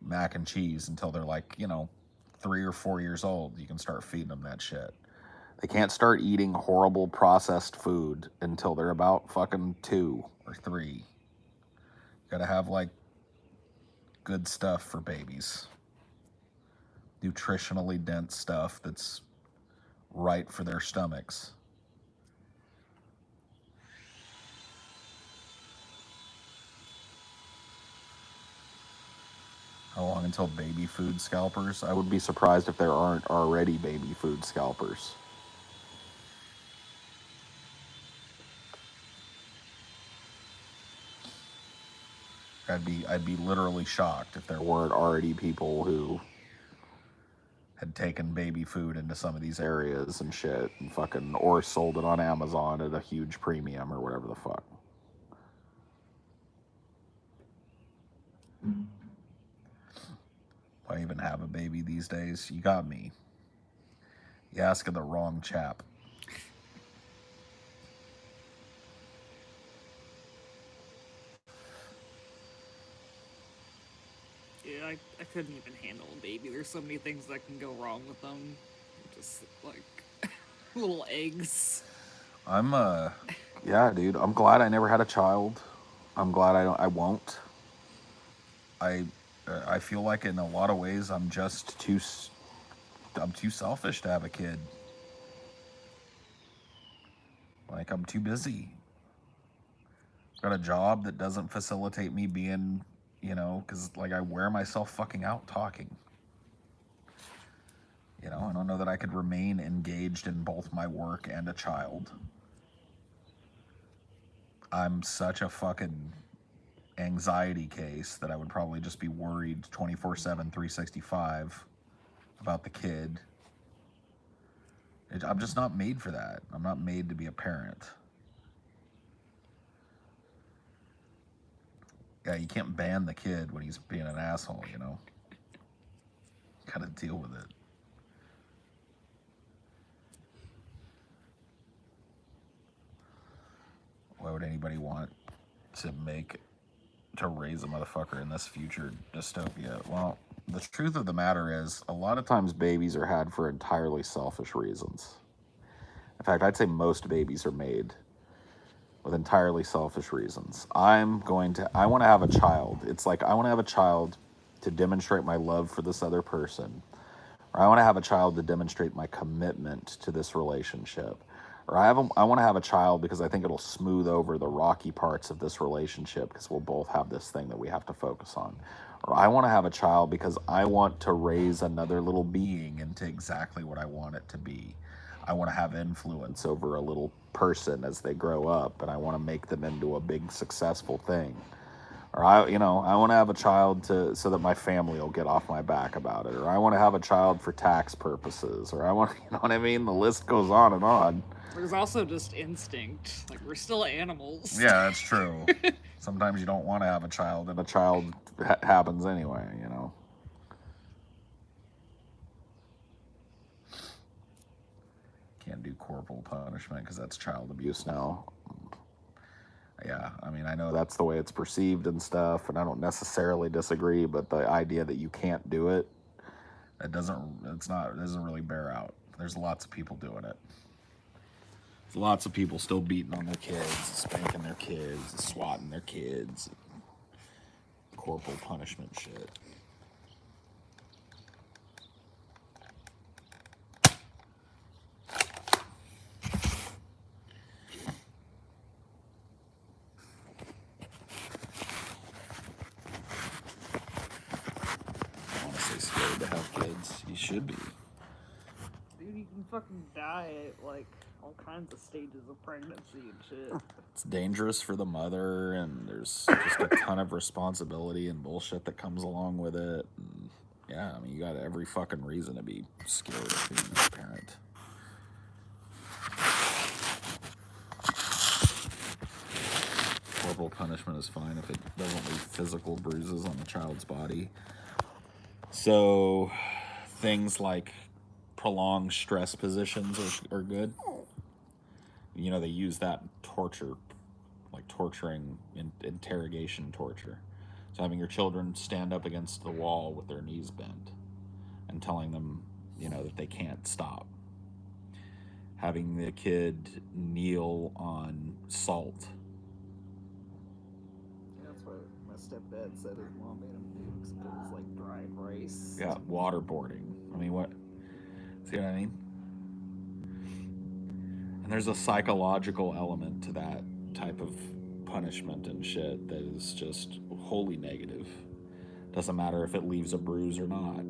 mac and cheese until they're like, 3 or 4 years old. You can start feeding them that shit. They can't start eating horrible processed food until they're about fucking 2 or 3. You gotta have like good stuff for babies. Nutritionally dense stuff that's right for their stomachs. How long until baby food scalpers? I would be surprised if there aren't already baby food scalpers. I'd be literally shocked if there weren't already people who had taken baby food into some of these areas and shit and fucking, or sold it on Amazon at a huge premium or whatever the fuck. Why even have a baby these days? You got me. You asking the wrong chap. Yeah, I couldn't even handle a baby. There's so many things that can go wrong with them. Just, like, little eggs. Yeah, dude, I'm glad I never had a child. I'm glad I won't. I feel like in a lot of ways I'm too selfish to have a kid. Like, I'm too busy. I've got a job that doesn't facilitate me being, because like I wear myself fucking out talking. I don't know that I could remain engaged in both my work and a child. I'm such a fucking anxiety case that I would probably just be worried 24/7, 365 about the kid. I'm just not made for that. I'm not made to be a parent. Yeah, you can't ban the kid when he's being an asshole, you know? Gotta deal with it. Why would anybody want to raise a motherfucker in this future dystopia? Well, the truth of the matter is, a lot of times babies are had for entirely selfish reasons. In fact, I'd say most babies are made with entirely selfish reasons. I want to have a child. It's like I want to have a child to demonstrate my love for this other person, or I want to have a child to demonstrate my commitment to this relationship, or I want to have a child because I think it'll smooth over the rocky parts of this relationship because we'll both have this thing that we have to focus on. Or I want to have a child because I want to raise another little being into exactly what I want it to be. I want to have influence over a little person as they grow up, and I want to make them into a big successful thing. Or I want to have a child so that my family will get off my back about it. Or I want to have a child for tax purposes. Or I want, you know what I mean? The list goes on and on. There's also just instinct. Like, we're still animals. Yeah, that's true. Sometimes you don't want to have a child, and a child happens anyway, you know. Can't do corporal punishment because that's child abuse now. Yeah, I mean, I know that's the way it's perceived and stuff, and I don't necessarily disagree, but the idea that you can't do it, it doesn't really bear out. There's lots of people doing it. There's lots of people still beating on their kids, spanking their kids, swatting their kids, corporal punishment shit. Honestly, scared to have kids. You should be. Dude, you can fucking die at, like, all kinds of stages of pregnancy and shit. It's dangerous for the mother, and there's just a ton of responsibility and bullshit that comes along with it. And yeah, I mean, you got every fucking reason to be scared of being a parent. Corporal punishment is fine if it doesn't leave physical bruises on the child's body. So things like prolonged stress positions are good. You know, they use that in torture, like torturing, interrogation torture. So having your children stand up against the wall with their knees bent and telling them, you know, that they can't stop. Having the kid kneel on salt. That's what my stepdad said his mom made him do, because it was like dried rice. Yeah, waterboarding. I mean, what? See what I mean? And there's a psychological element to that type of punishment and shit that is just wholly negative. Doesn't matter if it leaves a bruise or not.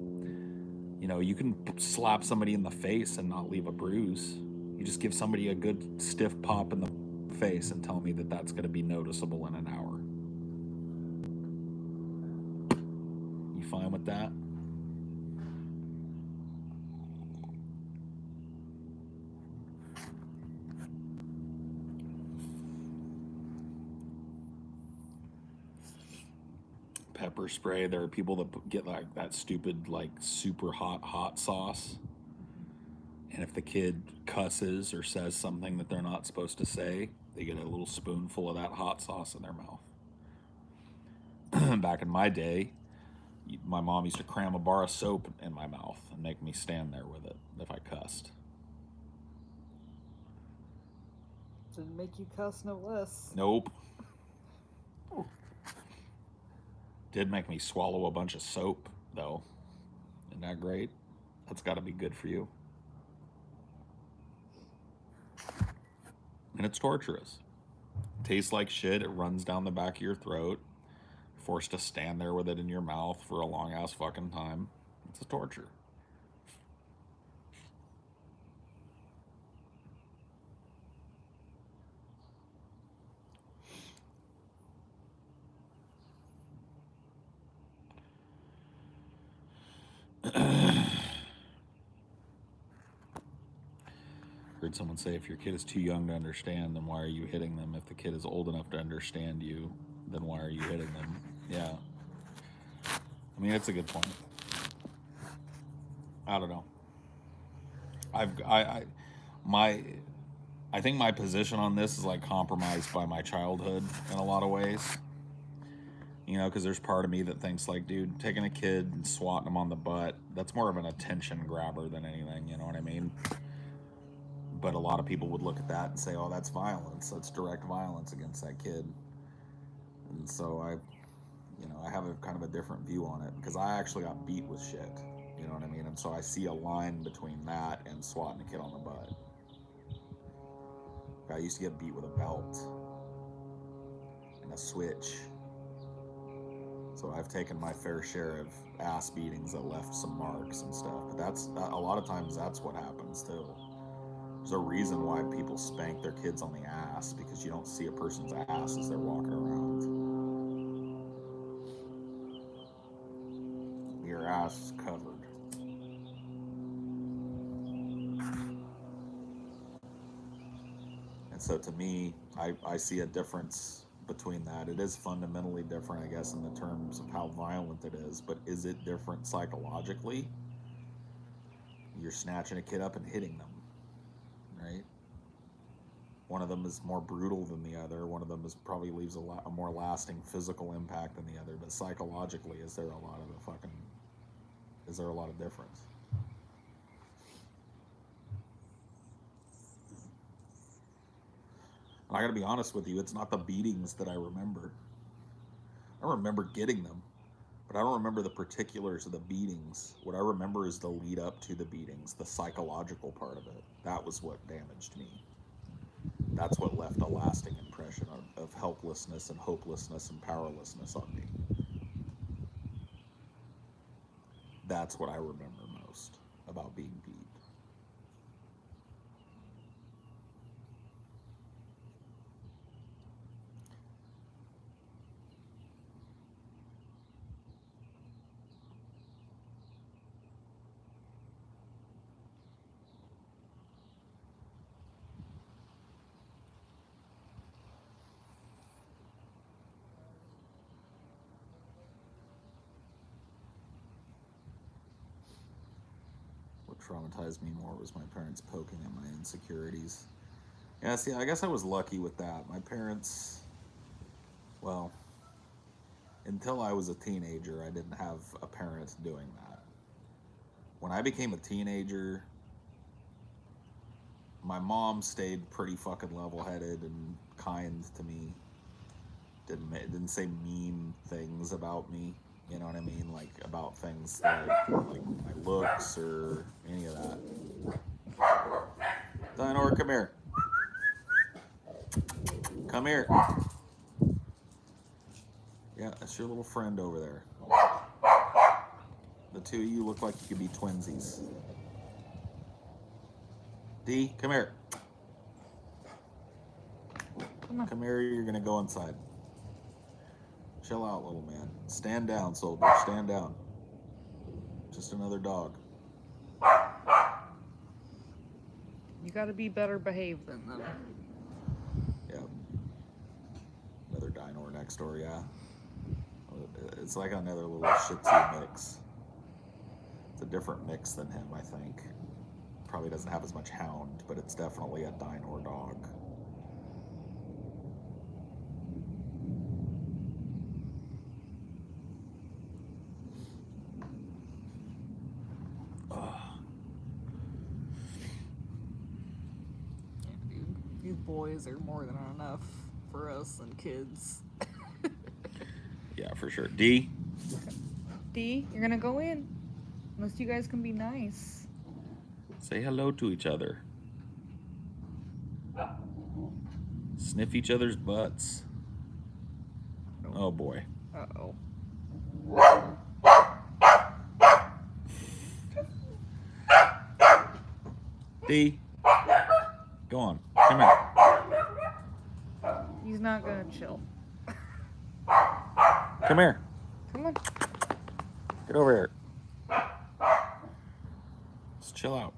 You know, you can slap somebody in the face and not leave a bruise. You just give somebody a good stiff pop in the face and tell me that that's going to be noticeable in an hour. You fine with that? Pepper spray. There are people that get like that stupid, like super hot sauce. And if the kid cusses or says something that they're not supposed to say, they get a little spoonful of that hot sauce in their mouth. Back in my day, my mom used to cram a bar of soap in my mouth and make me stand there with it if I cussed. Didn't make you cuss no less. Nope. Did make me swallow a bunch of soap, though. Isn't that great? That's got to be good for you. And it's torturous. It tastes like shit. It runs down the back of your throat. You're forced to stand there with it in your mouth for a long ass fucking time. It's a torture. heard someone say, if your kid is too young to understand, then why are you hitting them? If the kid is old enough to understand you, then why are you hitting them? Yeah. I mean, it's a good point. I don't know. I think my position on this is like compromised by my childhood in a lot of ways. You know, because there's part of me that thinks like, dude, taking a kid and swatting them on the butt, that's more of an attention grabber than anything, you know what I mean? But a lot of people would look at that and say, oh, that's violence. That's direct violence against that kid. And so I have a kind of a different view on it because I actually got beat with shit, you know what I mean? And so I see a line between that and swatting a kid on the butt. I used to get beat with a belt and a switch. So I've taken my fair share of ass beatings that left some marks and stuff. But a lot of times that's what happens too. There's a reason why people spank their kids on the ass, because you don't see a person's ass as they're walking around. Your ass is covered. And so to me, I see a difference between that. It is fundamentally different, I guess, in the terms of how violent it is, but is it different psychologically? You're snatching a kid up and hitting them, right? One of them is more brutal than the other. One of them probably leaves a more lasting physical impact than the other. But psychologically, is there a lot of difference? And I got to be honest with you, it's not the beatings that I remember. I remember getting them, but I don't remember the particulars of the beatings. What I remember is the lead up to the beatings, the psychological part of it. That was what damaged me. That's what left a lasting impression of helplessness and hopelessness and powerlessness on me. That's what I remember most about being beat. What traumatized me more was my parents poking at my insecurities. Yeah, see, I guess I was lucky with that. My parents, well, until I was a teenager, I didn't have a parent doing that. When I became a teenager, my mom stayed pretty fucking level-headed and kind to me. Didn't say mean things about me, you know what I mean? Like about things like my looks or any of that. Dinor, come here. Come here. Yeah, that's your little friend over there. The two of you look like you could be twinsies. D, come here. Come here, you're gonna go inside. Chill out, little man. Stand down, soldier. Stand down. Just another dog. You gotta be better behaved than them. Yeah. Another dino next door, yeah. It's like another little Shih Tzu mix. It's a different mix than him, I think. Probably doesn't have as much hound, but it's definitely a dino dog. These boys are more than enough for us and kids. Yeah, for sure. D? D, you're gonna go in. Unless you guys can be nice. Say hello to each other. Sniff each other's butts. Oh boy. Uh-oh. D? Go on. Come here. He's not gonna chill. Come here. Come on. Get over here. Just chill out.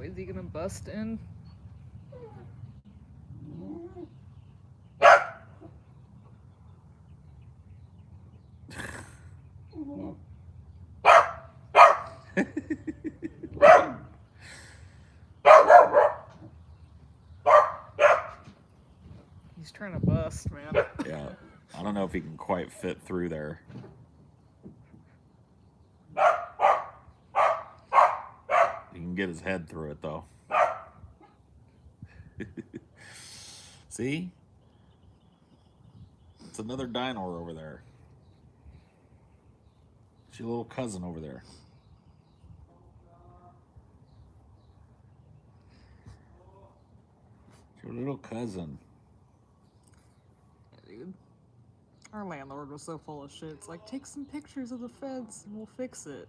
is he gonna bust in? He's trying to bust, man. Yeah. I don't know if he can quite fit through there. He can get his head through it, though. See? It's another dinosaur over there. It's your little cousin over there. It's your little cousin. Yeah, dude. Our landlord was so full of shit. It's like, take some pictures of the fence and we'll fix it.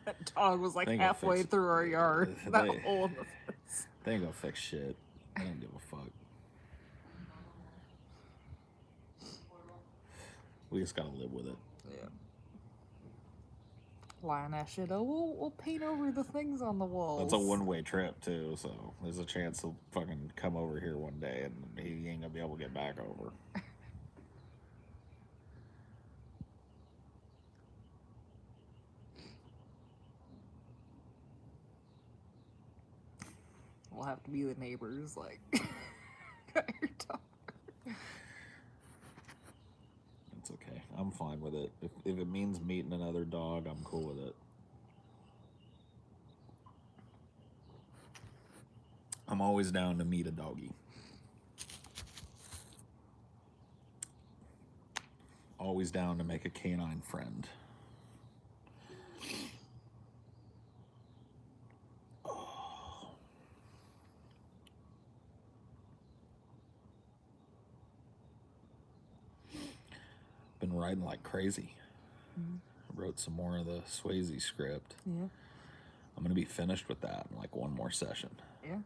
That dog was like halfway through our yard. That hole in the fence. They ain't gonna fix shit. They don't give a fuck. We just gotta live with it. Yeah. Lying that shit. Oh, we'll paint over the things on the walls. That's a one-way trip too, so there's a chance he'll fucking come over here one day and he ain't gonna be able to get back over. We'll have to be the neighbors, like, got your dog. It's okay. I'm fine with it. If it means meeting another dog, I'm cool with it. I'm always down to meet a doggy. Always down to make a canine friend. Been writing like crazy. I wrote some more of the Swayze script. Yeah. I'm gonna be finished with that in like one more session. Yeah.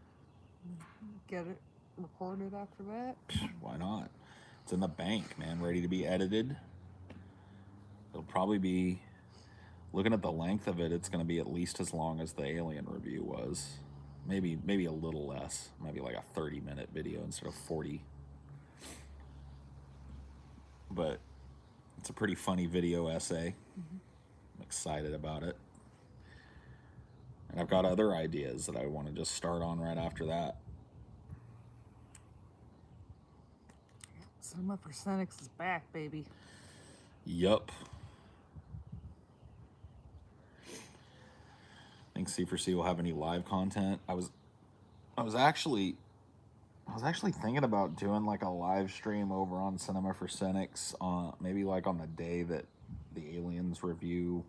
Get it recorded after that. Why not? It's in the bank, man, ready to be edited. It'll probably be, looking at the length of it, it's gonna be at least as long as the Alien review was. Maybe a little less. Maybe like a 30-minute video instead of 40. But it's a pretty funny video essay. I'm excited about it. And I've got other ideas that I want to just start on right after that. Cinema for Cynics is back, baby. Yup. Think C4C will have any live content. I was actually thinking about doing like a live stream over on Cinema for Cynics, maybe like on the day that the Aliens review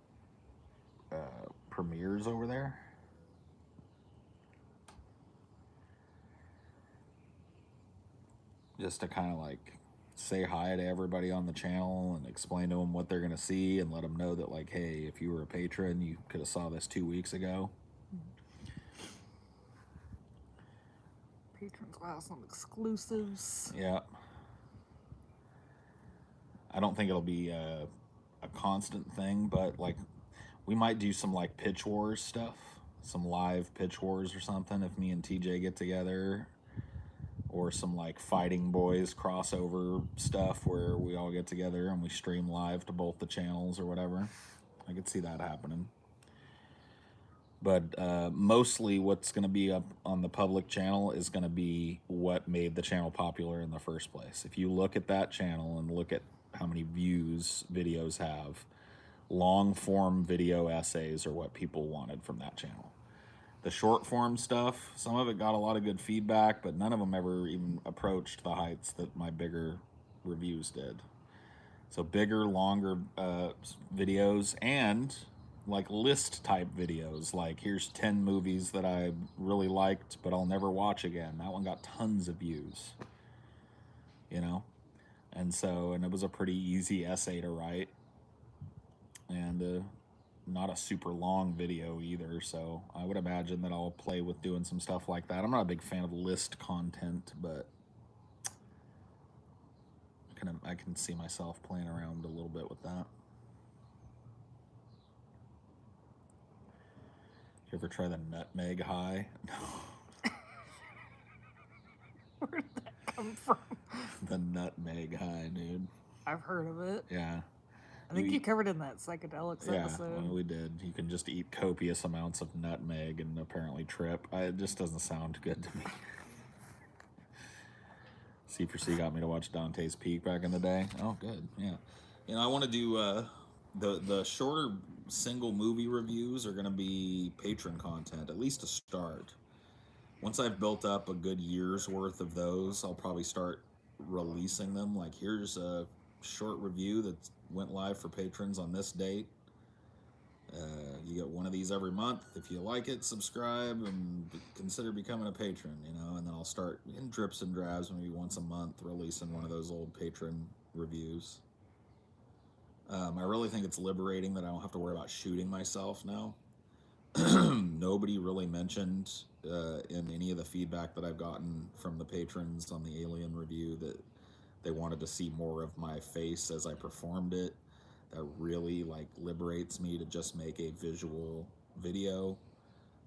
premieres over there. Just to kind of like say hi to everybody on the channel and explain to them what they're going to see and let them know that, like, hey, if you were a patron, you could have saw this 2 weeks ago. Patrons will have some exclusives. Yeah. I don't think it'll be a constant thing, but like we might do some like pitch wars stuff, some live pitch wars or something if me and TJ get together, or some like Fighting Boys crossover stuff where we all get together and we stream live to both the channels or whatever. I could see that happening. But mostly what's going to be up on the public channel is going to be what made the channel popular in the first place. If you look at that channel and look at how many views videos have, long form video essays are what people wanted from that channel. The short form stuff, some of it got a lot of good feedback, but none of them ever even approached the heights that my bigger reviews did. So bigger, longer videos and like list type videos, like here's 10 movies that I really liked but I'll never watch again. That one got tons of views, you know? And it was a pretty easy essay to write, and not a super long video either, so I would imagine that I'll play with doing some stuff like that. I'm not a big fan of list content, but I can see myself playing around a little bit with that. You ever try the nutmeg high? Where did that come from? The nutmeg high, dude. I've heard of it. Yeah. I think you covered it in that psychedelics episode. Yeah, we did. You can just eat copious amounts of nutmeg and apparently trip. It just doesn't sound good to me. C4C got me to watch Dante's Peak back in the day. Oh, good. Yeah. You know, I want to do the shorter single movie reviews are going to be patron content, at least to start. Once I've built up a good year's worth of those, I'll probably start releasing them. Like, here's a short review that went live for patrons on this date. You get one of these every month. If you like it, subscribe and consider becoming a patron, you know, and then I'll start in drips and drabs, maybe once a month, releasing one of those old patron reviews. I really think it's liberating that I don't have to worry about shooting myself now. Nobody really mentioned in any of the feedback that I've gotten from the patrons on the Alien review that they wanted to see more of my face as I performed it. That really like liberates me to just make a visual video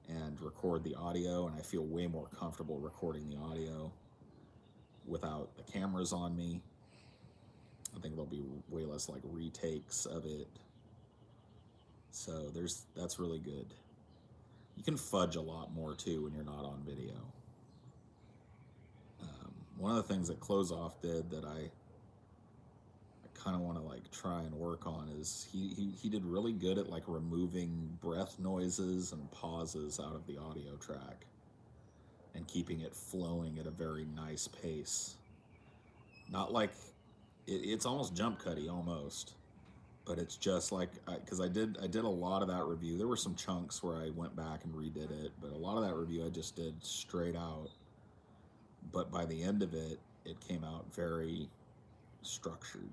and record the audio, and I feel way more comfortable recording the audio without the cameras on me. I think there'll be way less like retakes of it. So that's really good. You can fudge a lot more too when you're not on video. One of the things that Close Off did that I kind of want to like try and work on is he did really good at like removing breath noises and pauses out of the audio track and keeping it flowing at a very nice pace. Not like it's almost jump cutty almost, but it's just like, because I did a lot of that review. There were some chunks where I went back and redid it, but a lot of that review I just did straight out. But by the end of it, it came out very structured.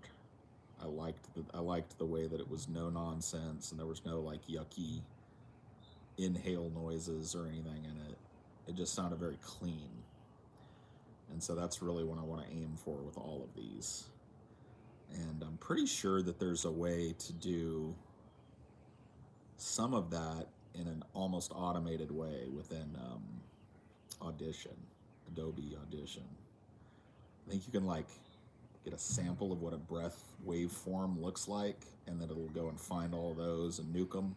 I liked the way that it was no nonsense and there was no like yucky inhale noises or anything in it. It just sounded very clean. And so that's really what I want to aim for with all of these. And I'm pretty sure that there's a way to do some of that in an almost automated way within Audition, Adobe Audition. I think you can like get a sample of what a breath waveform looks like, and then it'll go and find all those and nuke them.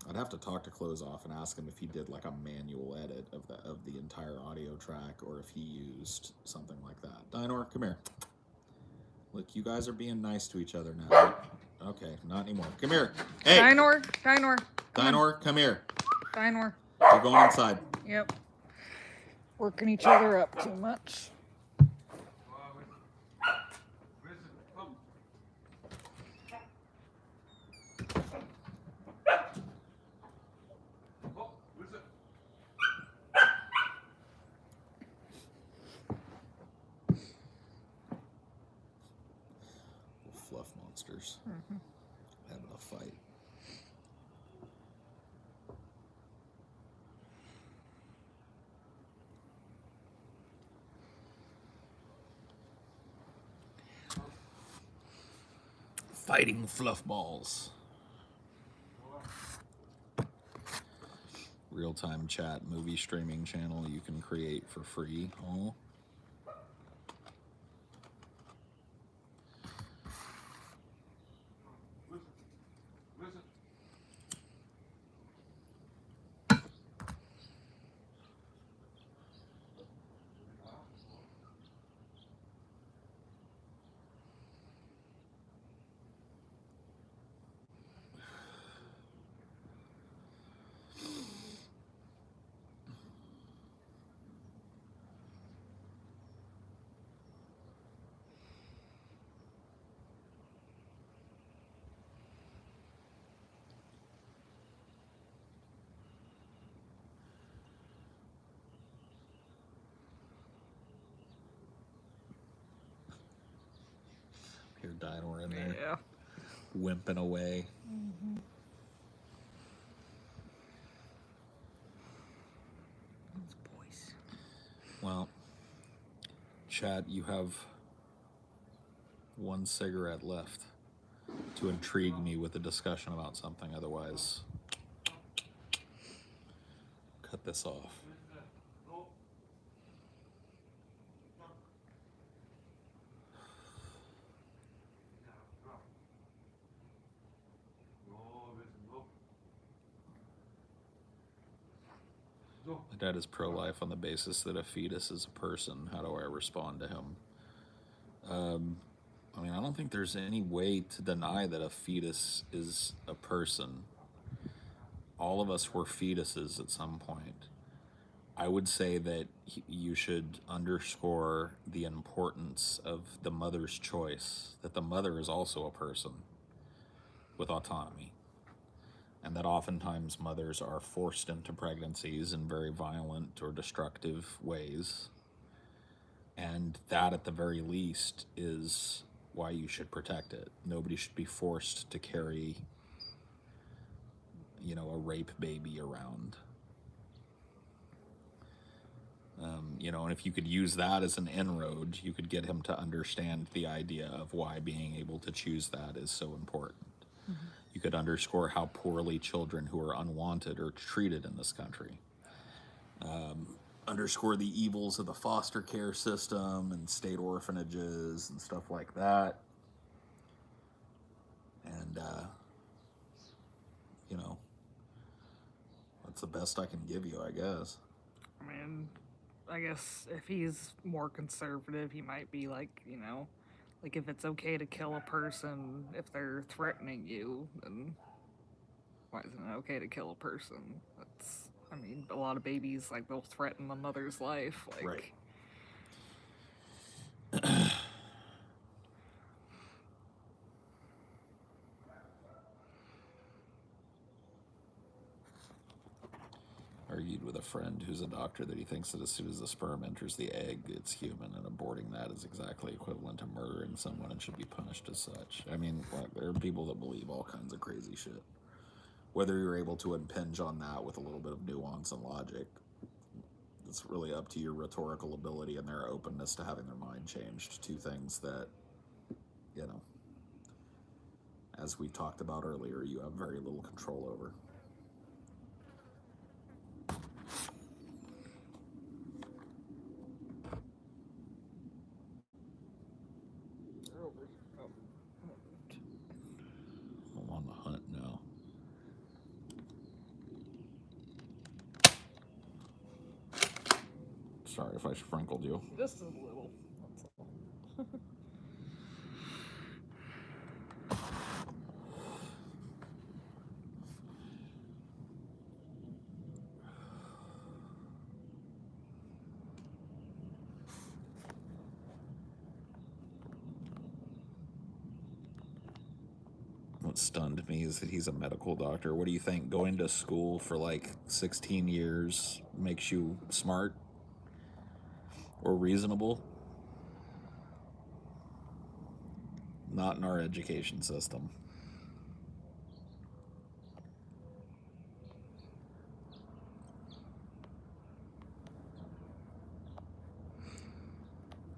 I'd have to talk to Close Off and ask him if he did like a manual edit of the entire audio track, or if he used something like that. Dinor, come here. Look, you guys are being nice to each other now. Okay, not anymore. Come here. Hey! Dinor, come here. Dinor. You're going inside. Yep. Working each other up too much. Fluff monsters. Having a fight. Fighting fluff balls. Real-time chat movie streaming channel you can create for free. Oh. Hear Dinor in there. Yeah. Wimping away. Those boys. Well, chat, you have one cigarette left to intrigue me with a discussion about something. Otherwise, cut this off. My dad is pro-life on the basis that a fetus is a person. How do I respond to him? I mean, I don't think there's any way to deny that a fetus is a person. All of us were fetuses at some point. I would say that you should underscore the importance of the mother's choice, that the mother is also a person with autonomy, and that oftentimes mothers are forced into pregnancies in very violent or destructive ways. And that, at the very least, is why you should protect it. Nobody should be forced to carry, a rape baby around. And if you could use that as an inroad, you could get him to understand the idea of why being able to choose that is so important. Mm-hmm. You could underscore how poorly children who are unwanted are treated in this country. Underscore the evils of the foster care system and state orphanages and stuff like that. And, that's the best I can give you, I guess. I mean, I guess if he's more conservative, he might be like, like if it's okay to kill a person if they're threatening you, then why isn't it okay to kill a person? A lot of babies, like, they'll threaten the mother's life. Like, right. Argued with a friend who's a doctor that he thinks that as soon as the sperm enters the egg, it's human, and aborting that is exactly equivalent to murdering someone and should be punished as such. I mean, there are people that believe all kinds of crazy shit. Whether you're able to impinge on that with a little bit of nuance and logic, it's really up to your rhetorical ability and their openness to having their mind changed to things that, as we talked about earlier, you have very little control over. I'm on the hunt now. Sorry if I sprinkled you. Just a little. That's all. What stunned me is that he's a medical doctor. What do you think? Going to school for like 16 years makes you smart or reasonable? Not in our education system.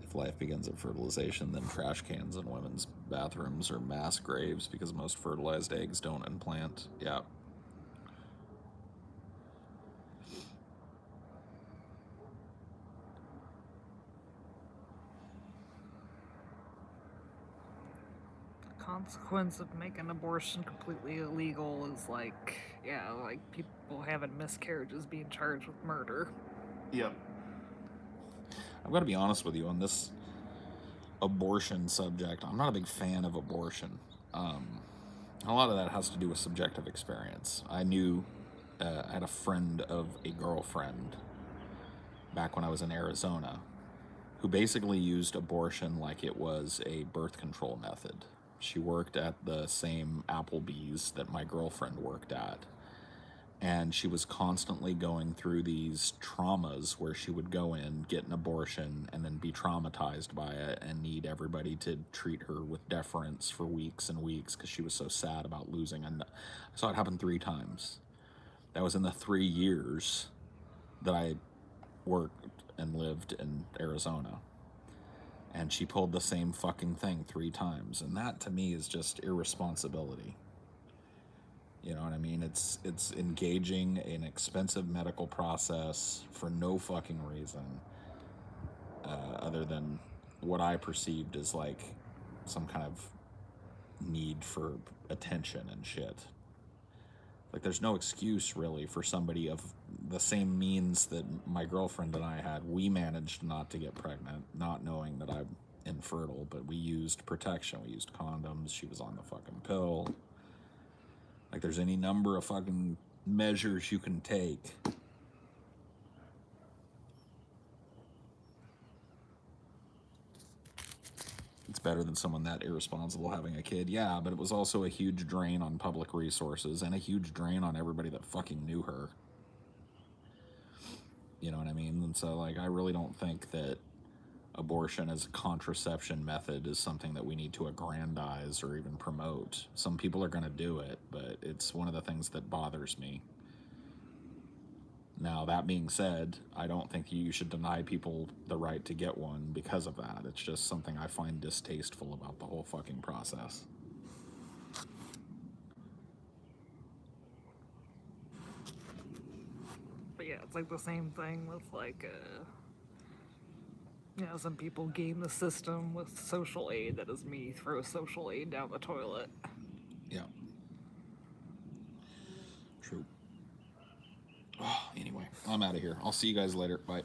If life begins at fertilization, then trash cans in women's bathrooms are mass graves because most fertilized eggs don't implant. Yeah. Consequence of making abortion completely illegal is like people having miscarriages being charged with murder. Yep. I've got to be honest with you on this abortion subject. I'm not a big fan of abortion. A lot of that has to do with subjective experience. I had a friend of a girlfriend back when I was in Arizona who basically used abortion like it was a birth control method. She worked at the same Applebee's that my girlfriend worked at. And she was constantly going through these traumas where she would go in, get an abortion, and then be traumatized by it and need everybody to treat her with deference for weeks and weeks because she was so sad about losing. And I saw it happen 3 times. That was in the 3 years that I worked and lived in Arizona. And she pulled the same fucking thing 3 times. And that, to me, is just irresponsibility. You know what I mean? It's engaging an expensive medical process for no fucking reason, other than what I perceived as like some kind of need for attention and shit. Like, there's no excuse really for somebody of the same means that my girlfriend and I had. We managed not to get pregnant, not knowing that I'm infertile, but we used protection. We used condoms. She was on the fucking pill. Like, there's any number of fucking measures you can take. It's better than someone that irresponsible having a kid. Yeah, but it was also a huge drain on public resources and a huge drain on everybody that fucking knew her. You know what I mean? And so, like, I really don't think that abortion as a contraception method is something that we need to aggrandize or even promote. Some people are going to do it, but it's one of the things that bothers me. Now, that being said, I don't think you should deny people the right to get one because of that. It's just something I find distasteful about the whole fucking process. But yeah, it's like the same thing with like you know, some people game the system with social aid. That is me throw social aid down the toilet. Yeah. True. Oh, anyway, I'm out of here. I'll see you guys later. Bye.